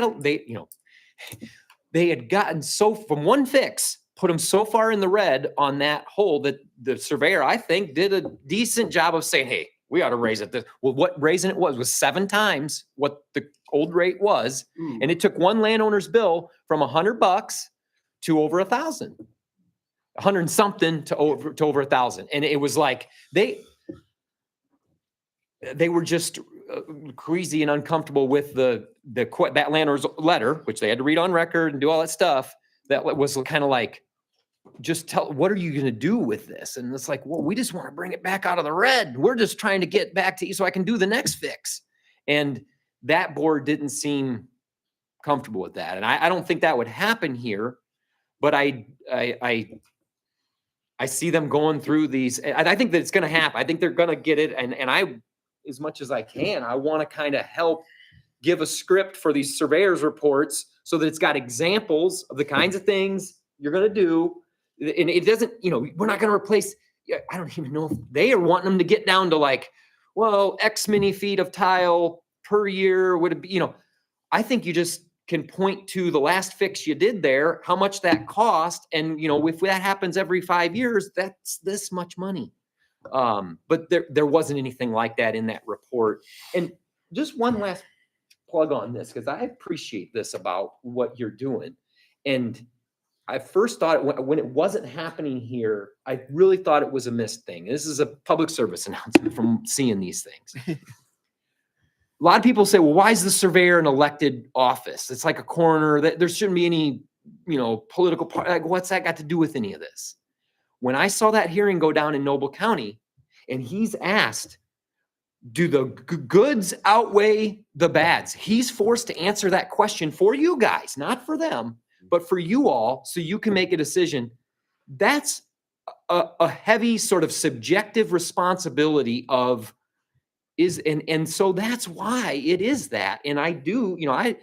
had gotten from one fix, put them so far in the red on that hole that the surveyor, I think, did a decent job of saying, hey, we ought to raise it. Well, what raising it was 7 times what the old rate was. And it took one landowner's bill from $100 to over 1,000, 100 and something to over 1,000. And it was like, they were just queasy and uncomfortable with that landowner's letter, which they had to read on record and do all that stuff. That was kind of like, just what are you going to do with this? And it's like, well, we just want to bring it back out of the red. We're just trying to get back to you so I can do the next fix. And that board didn't seem comfortable with that. And I don't think that would happen here, but I see them going through these. And I think that it's going to happen. I think they're going to get it. And I, as much as I can, I want to kind of help give a script for these surveyors reports so that it's got examples of the kinds of things you're going to do. And it doesn't, we're not going to replace, I don't even know if they are wanting them to get down to like, well, X many feet of tile per year would it be, I think you just can point to the last fix you did there, how much that cost. And, if that happens every 5 years, that's this much money. But there wasn't anything like that in that report. And just one last plug on this, because I appreciate this about what you're doing. And I first thought when it wasn't happening here, I really thought it was a missed thing. This is a public service announcement from seeing these things. A lot of people say, well, why is the surveyor an elected office? It's like a coroner. That there shouldn't be any, political part. Like, what's that got to do with any of this? When I saw that hearing go down in Noble County, and he's asked, do the goods outweigh the bads? He's forced to answer that question for you guys, not for them, but for you all, so you can make a decision. That's a heavy sort of subjective responsibility of and so that's why it is that. And I do, I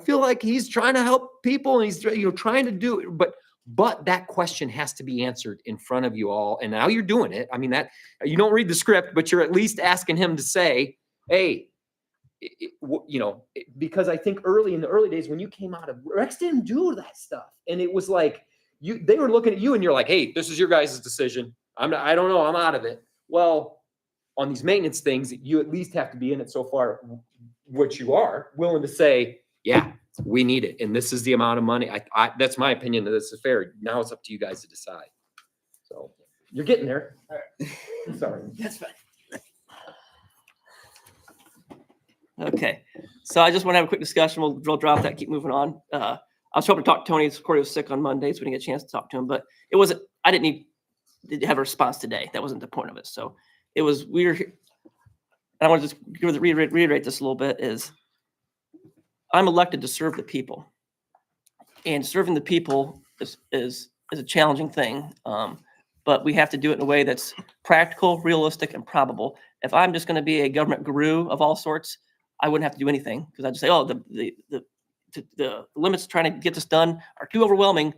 feel like he's trying to help people and he's trying to do it, but that question has to be answered in front of you all. And now you're doing it. I mean, that you don't read the script, but you're at least asking him to say, hey, because I think in the early days when you came out of Rex didn't do that stuff, and it was like they were looking at you and you're like, hey, this is your guys' decision. I don't know, I'm out of it. Well, on these maintenance things, you at least have to be in it so far, which you are willing to say, yeah, we need it, and this is the amount of money. That's my opinion that this is fair. Now it's up to you guys to decide. So you're getting there. Sorry. That's fine. Okay, so I just want to have a quick discussion. We'll drop that, keep moving on. I was hoping to talk to Tony. Corey was sick on Monday, so we didn't get a chance to talk to him, but I didn't need to have a response today. That wasn't the point of it. So it was weird. I want to just reiterate this a little bit is I'm elected to serve the people, and serving the people is a challenging thing. But we have to do it in a way that's practical, realistic, and probable. If I'm just going to be a government guru of all sorts, I wouldn't have to do anything because I'd just say, oh, the limits trying to get this done are too overwhelming.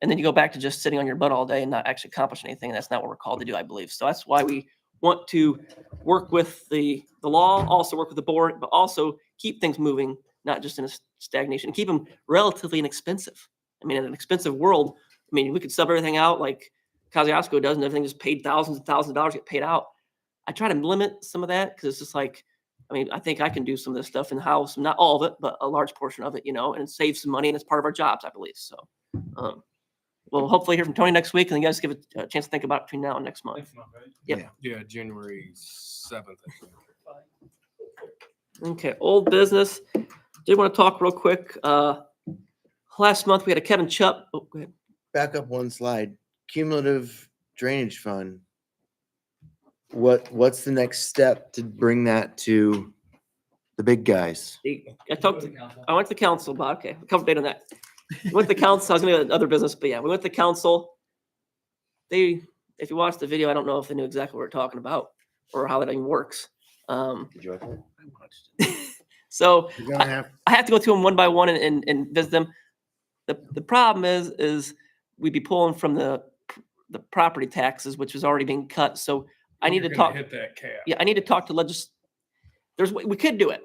And then you go back to just sitting on your butt all day and not actually accomplish anything. That's not what we're called to do, I believe. So that's why we want to work with the law, also work with the board, but also keep things moving, not just in a stagnation, and keep them relatively inexpensive. I mean, in an expensive world, I mean, we could sub everything out like Kosciuszko does, and everything just paid thousands and thousands of dollars get paid out. I try to limit some of that because it's just like, I mean, I think I can do some of this stuff in house, not all of it, but a large portion of it, and save some money, and it's part of our jobs, I believe. So, we'll hopefully hear from Tony next week, and you guys give it a chance to think about it between now and next month. Yep. Yeah, January 7th. I think. Okay, old business. Did want to talk real quick. Last month we had a Kevin Chupp. Oh, go ahead. Back up one slide. Cumulative drainage fund. What's the next step to bring that to the big guys? I went to council, but okay, a couple date on that. We went to council. I was going to other business, but yeah, we went to council. If you watched the video, I don't know if they knew exactly what we're talking about or how that even works. Did you watch it? So You're gonna have I have to go through them one by one and visit them. The problem is we'd be pulling from the property taxes, which is already being cut. So I need to You're gonna talk. hit that cap. Yeah, I need to talk to we could do it,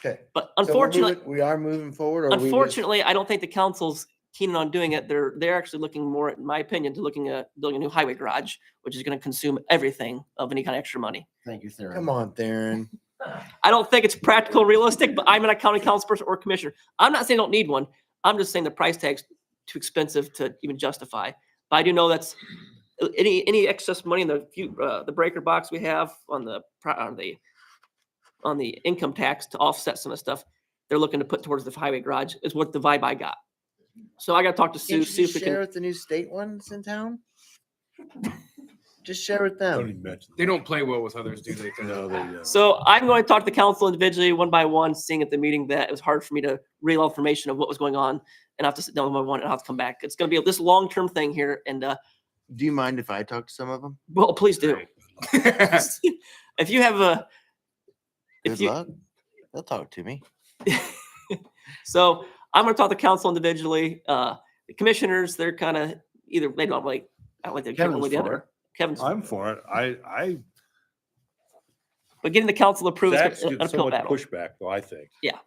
okay. but So unfortunately, we are moving forward. Or unfortunately, I don't think the council's keen on doing it. They're actually looking more, in my opinion, to looking at building a new highway garage, which is going to consume everything of any kind of extra money. Thank you, Theron. Come on, Theron. I don't think it's practical, realistic, but I'm not a county council person or commissioner. I'm not saying I don't need one. I'm just saying the price tag's too expensive to even justify. But I do know that's any excess money in the breaker box we have on the income tax to offset some of the stuff they're looking to put towards the highway garage is what the vibe I got. So I got to talk to Sue. Can't See you if we share can. with the new state ones in town? Just share with Don't them. even mention. They don't play well with others, do they? No, they. So I'm going to talk to the council individually, one by one, seeing at the meeting that it was hard for me to reel information of what was going on, and I have to sit down one by one and I have to come back. It's going to be this long-term thing here, and Do you mind if I talk to some of them? well, please do. If you have a, Good luck. They'll talk to me. so I'm going to talk to council individually. The commissioners, they're kind of either they don't like, I don't like the one or the other. Kevin's, I'm for it. I but getting the council approved Zach's is an getting so uphill much battle. pushback, though, I think. Yeah.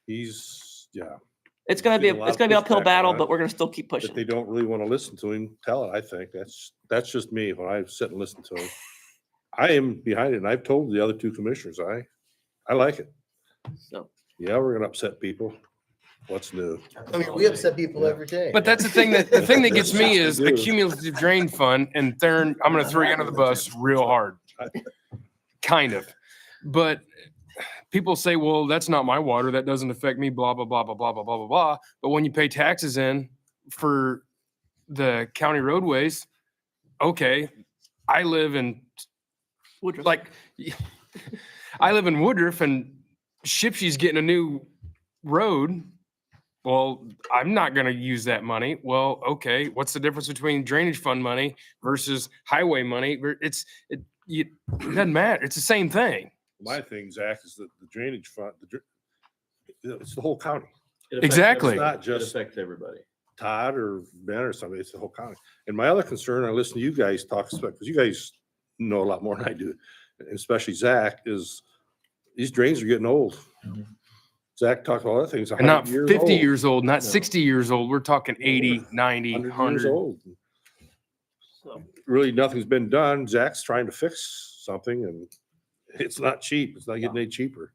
Yeah. It's going to be getting a lot it's of going to be an uphill pushback on battle, it. but we're going to still keep If pushing. they don't really want to listen to him, tell it, I think. That's just me when I sit and listen to him. I am behind it, and I've told the other two commissioners, I like it. So Yeah, we're gonna upset people. What's new? I mean, we upset people every day. But that's the thing that gets me is the do. cumulative drain fund, and Theron, I'm gonna throw you under the bus real hard. Kind of. But people say, well, that's not my water. That doesn't affect me, blah, blah, blah, blah, blah, blah, blah, blah, blah. But when you pay taxes in for the county roadways, okay, I live in Woodruff. I live in Woodruff and Shipshe's getting a new road. Well, I'm not going to use that money. Well, okay. What's the difference between drainage fund money versus highway money? It doesn't matter. It's the same thing. My thing, Zach, is that the drainage fund, it's the whole county. It affects Exactly. It's not It just affects everybody. Todd or Ben or somebody, it's the whole county. And my other concern, I listen to you guys talk, because you guys know a lot more than I do, and especially Zach, is these drains are getting old. Mhm. Zach talked about other things. And not 100 50 old, years old, not No. 60 years old. We're talking 80, 90, 100 years 100. old. So, Really, nothing's been done. Zach's trying to fix something and it's not cheap. It's not getting any cheaper.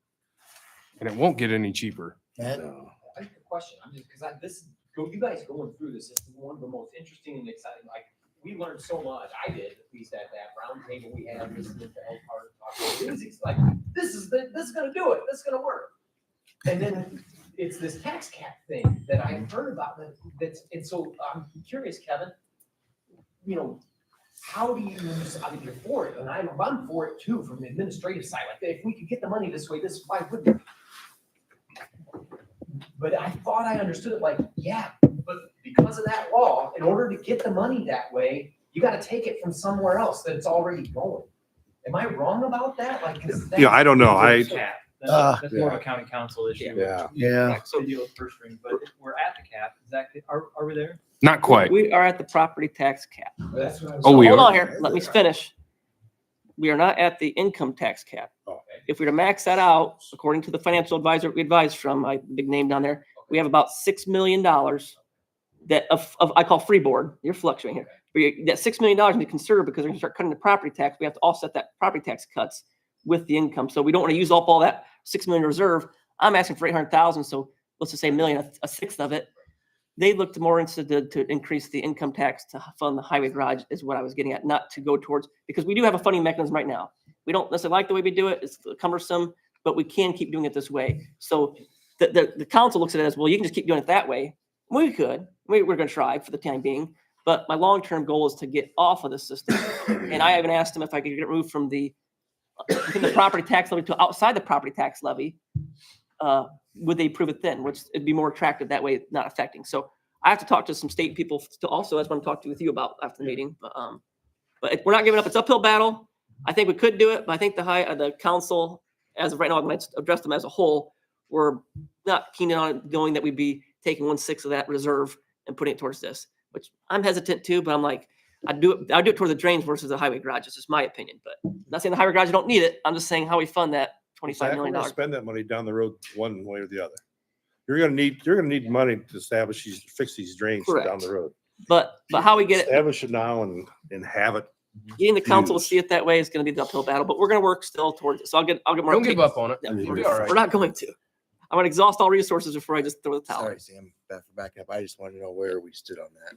And it won't get any cheaper. No. I have a question. I'm just, because you guys going through this is one of the most interesting and exciting, like, we learned so much. I did, at least at that round table we had, listening to El Part talk. It was like, this is gonna do it. This is gonna work. And then it's this tax cap thing that I've heard about and so I'm curious, Kevin, you know, how do you, I mean, you're for it, and I'm for it too, from the administrative side. Like, if we could get the money this way, why wouldn't we? But I thought I understood it like, yeah, but because of that law, in order to get the money that way, you gotta take it from somewhere else that it's already going. Am I wrong about that? Like, 'cause Yeah, I don't know. That's that's more of yeah. a county council issue. Yeah. Yeah. So deal with first string, but we're at the cap. Exactly. Are we there? Not quite. we are at the property tax cap. That's what I was. Oh, we Hold are. on here, let me finish. We are not at the income tax cap. Oh. If we were to max that out, according to the financial advisor we advised from, my big name down there, we have about $6 million that I call freeboard. You're fluctuating here. That $6 million we conserve because we're gonna start cutting the property tax. We have to offset that property tax cuts with the income. So we don't want to use up all that 6 million reserve. I'm asking for 800,000. So let's just say a million, a sixth of it. They looked more into to increase the income tax to fund the highway garage is what I was getting at, not to go towards, because we do have a funding mechanism right now. We don't necessarily like the way we do it. It's cumbersome, but we can keep doing it this way. So the council looks at it as, well, you can just keep doing it that way. We could, we're going to try for the time being, but my long-term goal is to get off of the system. And I even asked them if I could get removed from the property tax levy to outside the property tax levy. Would they approve it then, which it'd be more attractive that way, not affecting. So I have to talk to some state people to also, that's what I'm talking with you about after the meeting. But we're not giving up. It's uphill battle. I think we could do it, but I think the council, as of right now, I'm going to address them as a whole. We're not keen on knowing that we'd be taking 1/6 of that reserve and putting it towards this, which I'm hesitant to, but I'm like, I'd do it toward the drains versus the highway garage. It's just my opinion, but I'm not saying the highway garage, you don't need it. I'm just saying how we fund that $25 Zach, we're million. gonna spend that money down the road one way or the other. You're gonna need money to fix these drains down Correct. the road. But how we get it, Establish it now and have it. getting the council to Huge. see it that way is going to be the uphill battle, but we're going to work still towards it. So I'll get more. Don't give up on it. Yeah, You'll we're be all right. not going to. I'm going to exhaust all resources before I just throw the towel. Sorry, Sam, for backing up. I just wanted to know where we stood on that.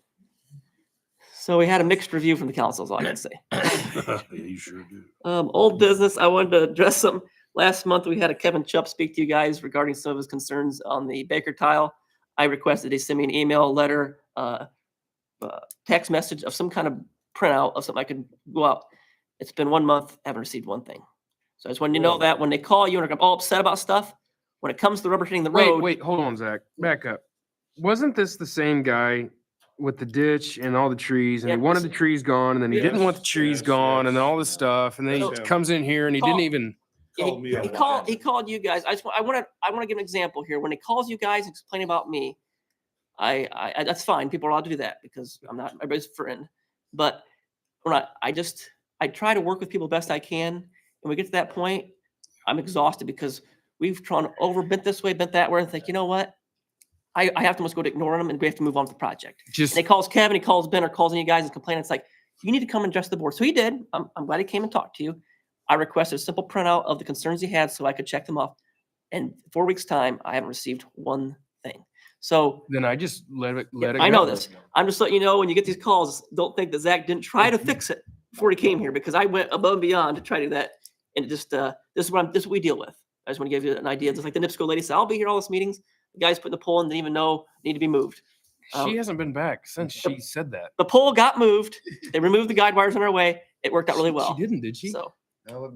So we had a mixed review from the council, is all I can say. Yeah, you sure do. Old business, I wanted to address some. Last month, we had a Kevin Chupp speak to you guys regarding some of his concerns on the Baker tile. I requested he send me an email, letter, text message of some kind of printout of something I could go out. It's been 1 month, haven't received one thing. So I just wanted you to know that when they call you and are all upset about stuff, when it comes to rubber hitting the road. Wait, hold on, Zach. Back up. Wasn't this the same guy with the ditch and all the trees, and he Yeah. wanted the trees gone, and then he didn't want the trees Yes, gone, and then yes. all this stuff, and then he That's him. comes in here and he didn't even. Called me He up. he called you guys. I want to give an example here. When he calls you guys and explain about me, I that's fine. People are allowed to do that because I'm not everybody's friend. But I try to work with people best I can. And we get to that point, I'm exhausted because we've bent this way, bent that way, and think, you know what? I have to almost go to ignoring them and we have to move on with the project. Just And he calls Kevin, he calls Ben, or calls you guys and complain. It's like, you need to come and address the board. So he did. I'm glad he came and talked to you. I requested a simple printout of the concerns he had so I could check them off. And 4 weeks' time, I haven't received one thing. So then I just let it I know go. this. I'm just letting you know, when you get these calls, don't think that Zach didn't try to fix it before he came here, because I went above and beyond to try to do that. And it just, this is what we deal with. I just want to give you an idea. Just like the NIPSCO lady said, I'll be here all these meetings. The guys putting the pole in didn't even know need to be moved. She hasn't been back since she said that. The pole got moved. They removed the guide wires on our way. It worked out really well. She didn't, did she? So No,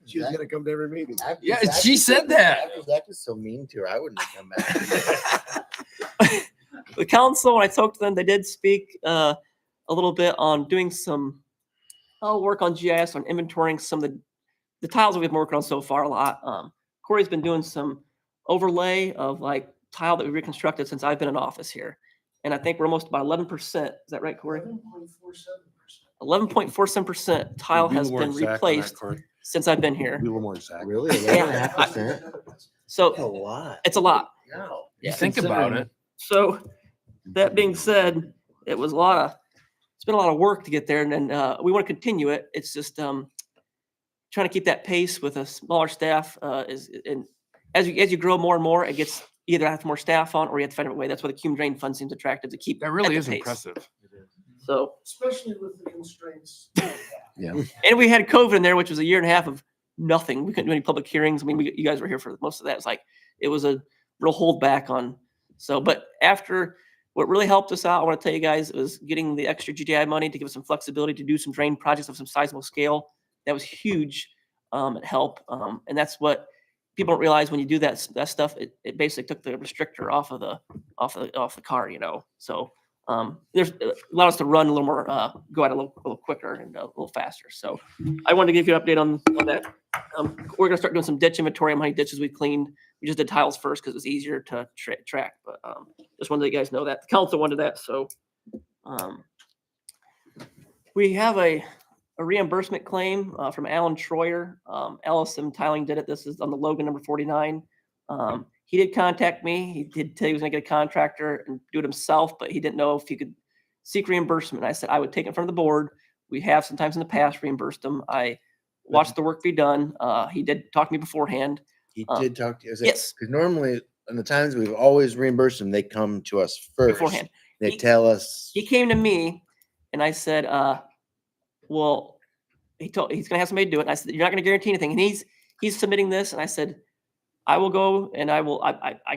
She's gonna come to every meeting. Yeah, she said that. Zach was so mean to her. I wouldn't have come back. the council, when I talked to them, they did speak a little bit on doing some work on GIS, on inventorying some of the tiles that we've been working on so far a lot. Corey's been doing some overlay of like tile that we reconstructed since I've been in office here. And I think we're almost about 11%. Is that right, Corey? 11.47% tile has been replaced since I've been here. Be a little more exact. Really? 11.5%? So A lot. it's a lot. You think about it. So that being said, it's been a lot of work to get there, and then we want to continue it. It's just trying to keep that pace with a smaller staff and as you grow more and more, it gets you either have more staff on or you have to find a way. That's why the Cume Drain Fund seems attractive to keep. That at really the is pace. impressive. So, Especially with the constraints. and we had COVID in there, which was a year and a half of nothing. We couldn't do any public hearings. I mean, you guys were here for most of that. It was a real hold back on. So, but after what really helped us out, I want to tell you guys, it was getting the extra GTI money to give us some flexibility to do some drain projects of some sizable scale. That was huge. It helped. And that's what people don't realize when you do that stuff. It basically took the restrictor off the car, you know. So there's allowed us to run a little more, go out a little quicker and a little faster. So I wanted to give you an update on that. We're gonna start doing some ditch inventory on how many ditches we cleaned. We just did tiles first because it was easier to track. But just wanted to let you guys know that the council wanted that. So we have a reimbursement claim from Alan Troyer. Ellison Tiling did it. This is on the Logan number 49. He did contact me. He did tell he was gonna get a contractor and do it himself, but he didn't know if he could seek reimbursement. I said I would take it from the board. We have sometimes in the past reimbursed them. I watched the work be done. He did talk to me beforehand. He did talk to you. Yes. Because normally, in the times we've always reimbursed them, they come to us first. Beforehand. They He- tell us. He came to me and I said, well, he's gonna have somebody do it. And I said, you're not gonna guarantee anything. And he's submitting this. And I said, I will go and I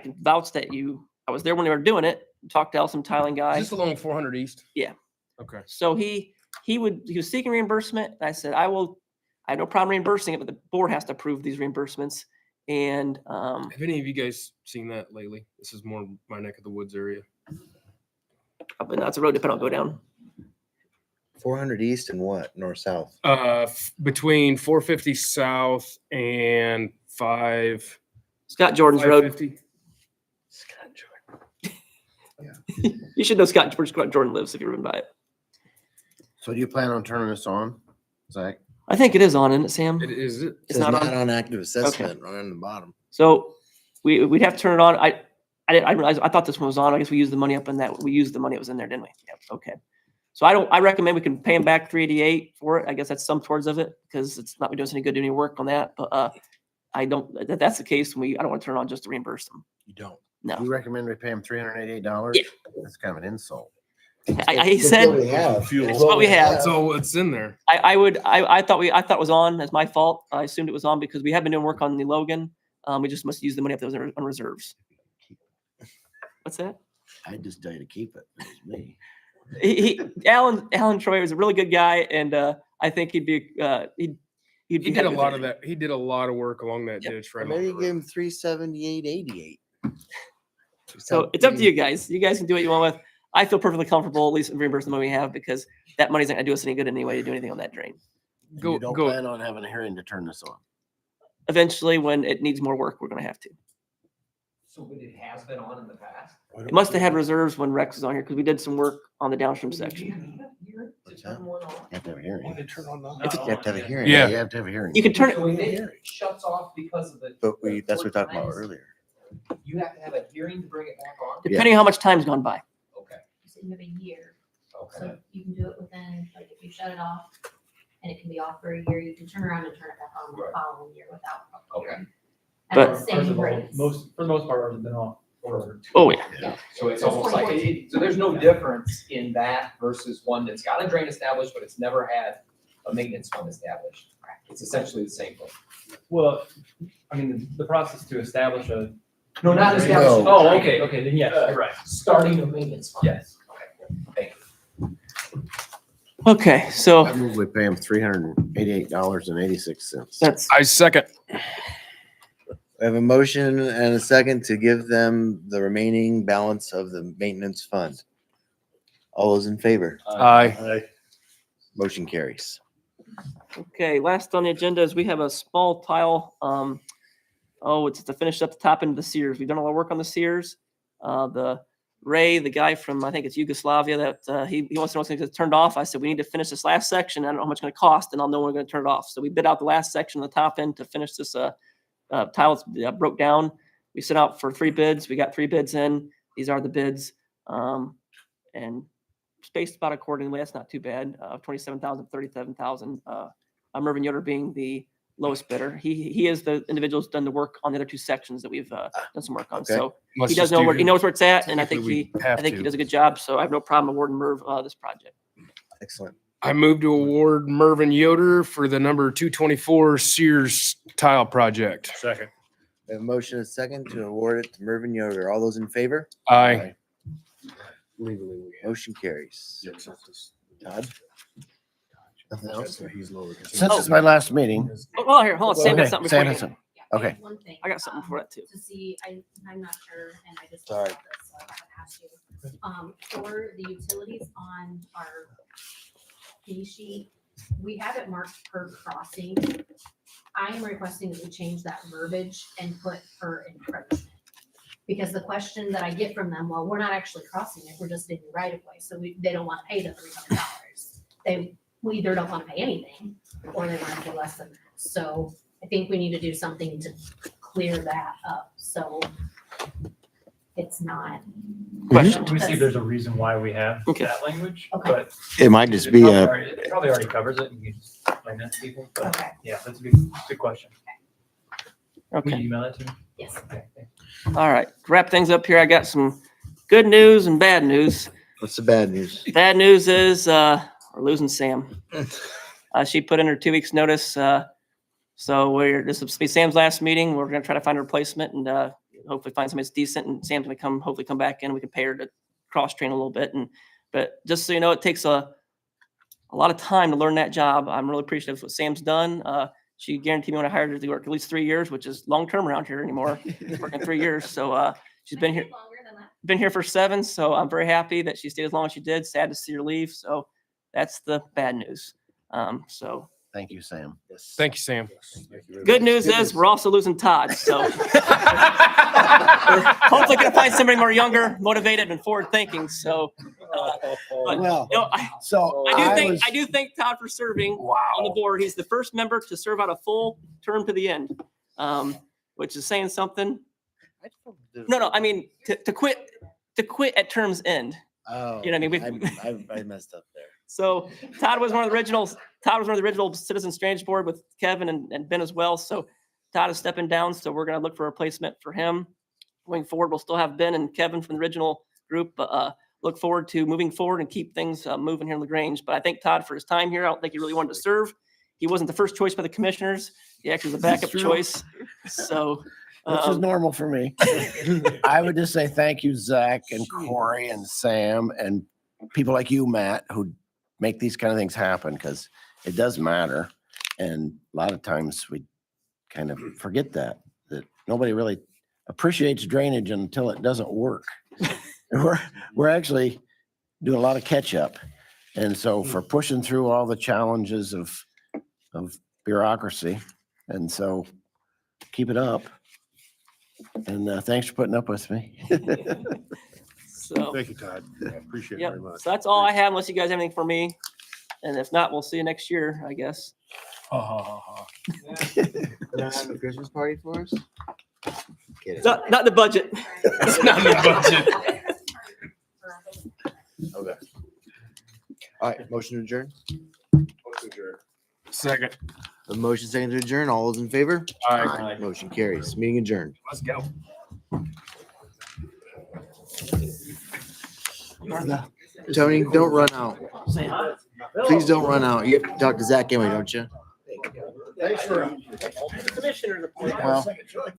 can vouch that I was there when they were doing it. Talked to Ellison Tiling guy. Is this along 400 East? Yeah. Okay. So he was seeking reimbursement. And I said, I have no problem reimbursing it, but the board has to approve these reimbursements. And Have any of you guys seen that lately? This is more my neck of the woods area. probably not. It's a road depending on go down. 400 east and what? North, south? Between 450 South and 5. Scott Jordan's road. 550. You should know Scott where Scott Jordan lives if you've been by it. So do you plan on turning this on, Zach? I think it is on, isn't it, Sam? It is it. It's It's not not on. on active assessment, right on the bottom. So we'd have to turn it on. I didn't realize, I thought this one was on. I guess we used the money up in that. We used the money that was in there, didn't we? Yep. Okay. So I recommend we can pay him back $388 for it. I guess that's some towards of it because it's not doing us any good doing any work on that. But I don't, that's the case when I don't want to turn it on just to reimburse them. You don't. No. You recommend we pay him $388? Yeah. That's kind of an insult. He That's said, what we have. Fuel. That's what we have. That's all it's in there. I thought it was on. That's my fault. I assumed it was on because we have been doing work on the Logan. We just must use the money if those are on reserves. What's that? I'd just tell you to keep it. It was me. Alan Troyer is a really good guy, and I think he'd be He did a lot of that. He did a lot of work along that Yep. ditch right Maybe along you the give road. him 378.88. So it's up to you guys. You guys can do what you want with. I feel perfectly comfortable at least reimbursing the money we have because that money's not gonna do us any good anyway to do anything on that drain. And Go- you don't go. plan on having a hearing to turn this on? Eventually, when it needs more work, we're gonna have to. So it has been on in the past? It must have had reserves when Rex was on here because we did some work on the downstream section. What's that? You have to have a hearing. Turn on the. If it's- You have to have a hearing. Yeah. You have to have a hearing. You can turn it. So if it shuts off because of the. But that's what we talked about times, earlier. You have to have a hearing to bring it back on? Depending on how much time's gone by. Okay, So you have a year, okay. so you can do it within, like, if you shut it off and it can be off for a year, you can turn around and turn it back on the Right. following year without. a Okay. hearing. But- At the Ours same have all- rates. For the most part, ours have been off for. Oh, yeah. So it's It's almost like, 2014. so there's no difference in that versus one that's got a drain established, but it's never had a maintenance fund established. It's essentially the same thing. Well, I mean, the process to establish a. No, not drain- established. Oh, okay, then yes, you're right. Starting a maintenance fund. Yes. Okay, thank you. Okay, so I move we pay him $388.86. that's I second. We have a motion and a second to give them the remaining balance of the maintenance fund. All those in favor? Aye. Motion carries. okay. Last on the agenda is we have a small tile. It's to finish up the top end of the Sears. We've done a lot of work on the Sears. The Ray, the guy from, I think it's Yugoslavia, that he wants to know what's going to get turned off. I said, we need to finish this last section. I don't know how much it's going to cost, and I'll know when we're going to turn it off. So we bid out the last section on the top end to finish this tiles broke down. We sent out for 3 bids. We got 3 bids in. These are the bids. And spaced about accordingly. That's not too bad. 27,000, 37,000. Mervyn Yoder being the lowest bidder. He is the individual who's done the work on the other 2 sections that we've done some work on. Okay. So Let's he does just know do- where he knows where it's at, and I think technically we I have think he to. does a good job. So I have no problem awarding Merv this project. Excellent. I move to award Mervyn Yoder for the number 224 Sears tile project. Second. We have a motion and a second to award it to Mervyn Yoder. All those in favor? Aye. Legally, we have. Motion carries. Todd? Nothing else? He's lower. Since it's my last meeting. Oh, well, here, hold on. Sam got Okay, something Sam before has you. some. Yeah, Okay. One thing. I got something for that too. To see, I'm not sure, and I just. Sorry. looked at this, so I haven't asked you. For the utilities on our fee sheet, we have it marked per crossing. I am requesting that we change that verbiage and put per encroachment. Because the question that I get from them, well, we're not actually crossing it, we're just in the right of way, so they don't want to pay the $300. We either don't want to pay anything, or they want to pay less than that. So I think we need to do something to clear that up, so it's not. Question. Let me see if there's a reason why we have Okay. that language, Okay. but It might just be a, it probably already covers it, and you can just explain that to people, but Okay, yeah, that's a good question. Will Okay. you email that to me? yes. Okay, thanks. All right. To wrap things up here, I got some good news and bad news. what's the bad news? Bad news is we're losing Sam. She put in her 2 weeks notice. So this will be Sam's last meeting. We're going to try to find a replacement and hopefully find somebody that's decent. And Sam's going to hopefully come back in. We can pay her to cross train a little bit. But just so you know, it takes a lot of time to learn that job. I'm really appreciative of what Sam's done. She guaranteed me when I hired her to work at least 3 years, which is long term around here anymore. Working 3 years. So she's been here. Longer than that. Been here for 7, so I'm very happy that she stayed as long as she did. Sad to see her leave. So that's the bad news. So Thank you, Sam. Thank you, Sam. good news is we're also losing Todd. So we're hopefully going to find somebody more younger, motivated, and forward thinking. So but, Well, you know, so I do thank Todd for serving on the board. He's the first member to serve out a full term to the end, which is saying something. No, I mean to quit at term's end. Oh, You know what I mean? I messed up there. So Todd was one of the originals. Todd was one of the original Citizen Strange Board with Kevin and Ben as well. So Todd is stepping down. So we're going to look for a replacement for him. Going forward, we'll still have Ben and Kevin from the original group. Look forward to moving forward and keep things moving here in LaGrange. But I thank Todd for his time here. I don't think he really wanted to serve. He wasn't the first choice by the commissioners. He actually was a backup true. choice. So Which is normal for me. I would just say thank you, Zach and Corey and Sam and people like you, Matt, who make these kind of things happen because it does matter. And a lot of times we kind of forget that nobody really appreciates drainage until it doesn't work. We're actually doing a lot of catch up. And so for pushing through all the challenges of bureaucracy. And so keep it up. And thanks for putting up with me. So Thank you, Todd. I appreciate it yep. very much. So that's all I have, unless you guys have anything for me. And if not, we'll see you next year, I guess. Not having a Christmas party for us? Kidding. Not the budget. It's not in the budget. Okay. All right, motion to adjourn. Second. A motion second to adjourn. All those in favor? Aye. Motion carries. Meeting adjourned. Let's go. Tony, don't run out. Please don't run out. You have to talk to Zach anyway, don't you? Commissioner. Well,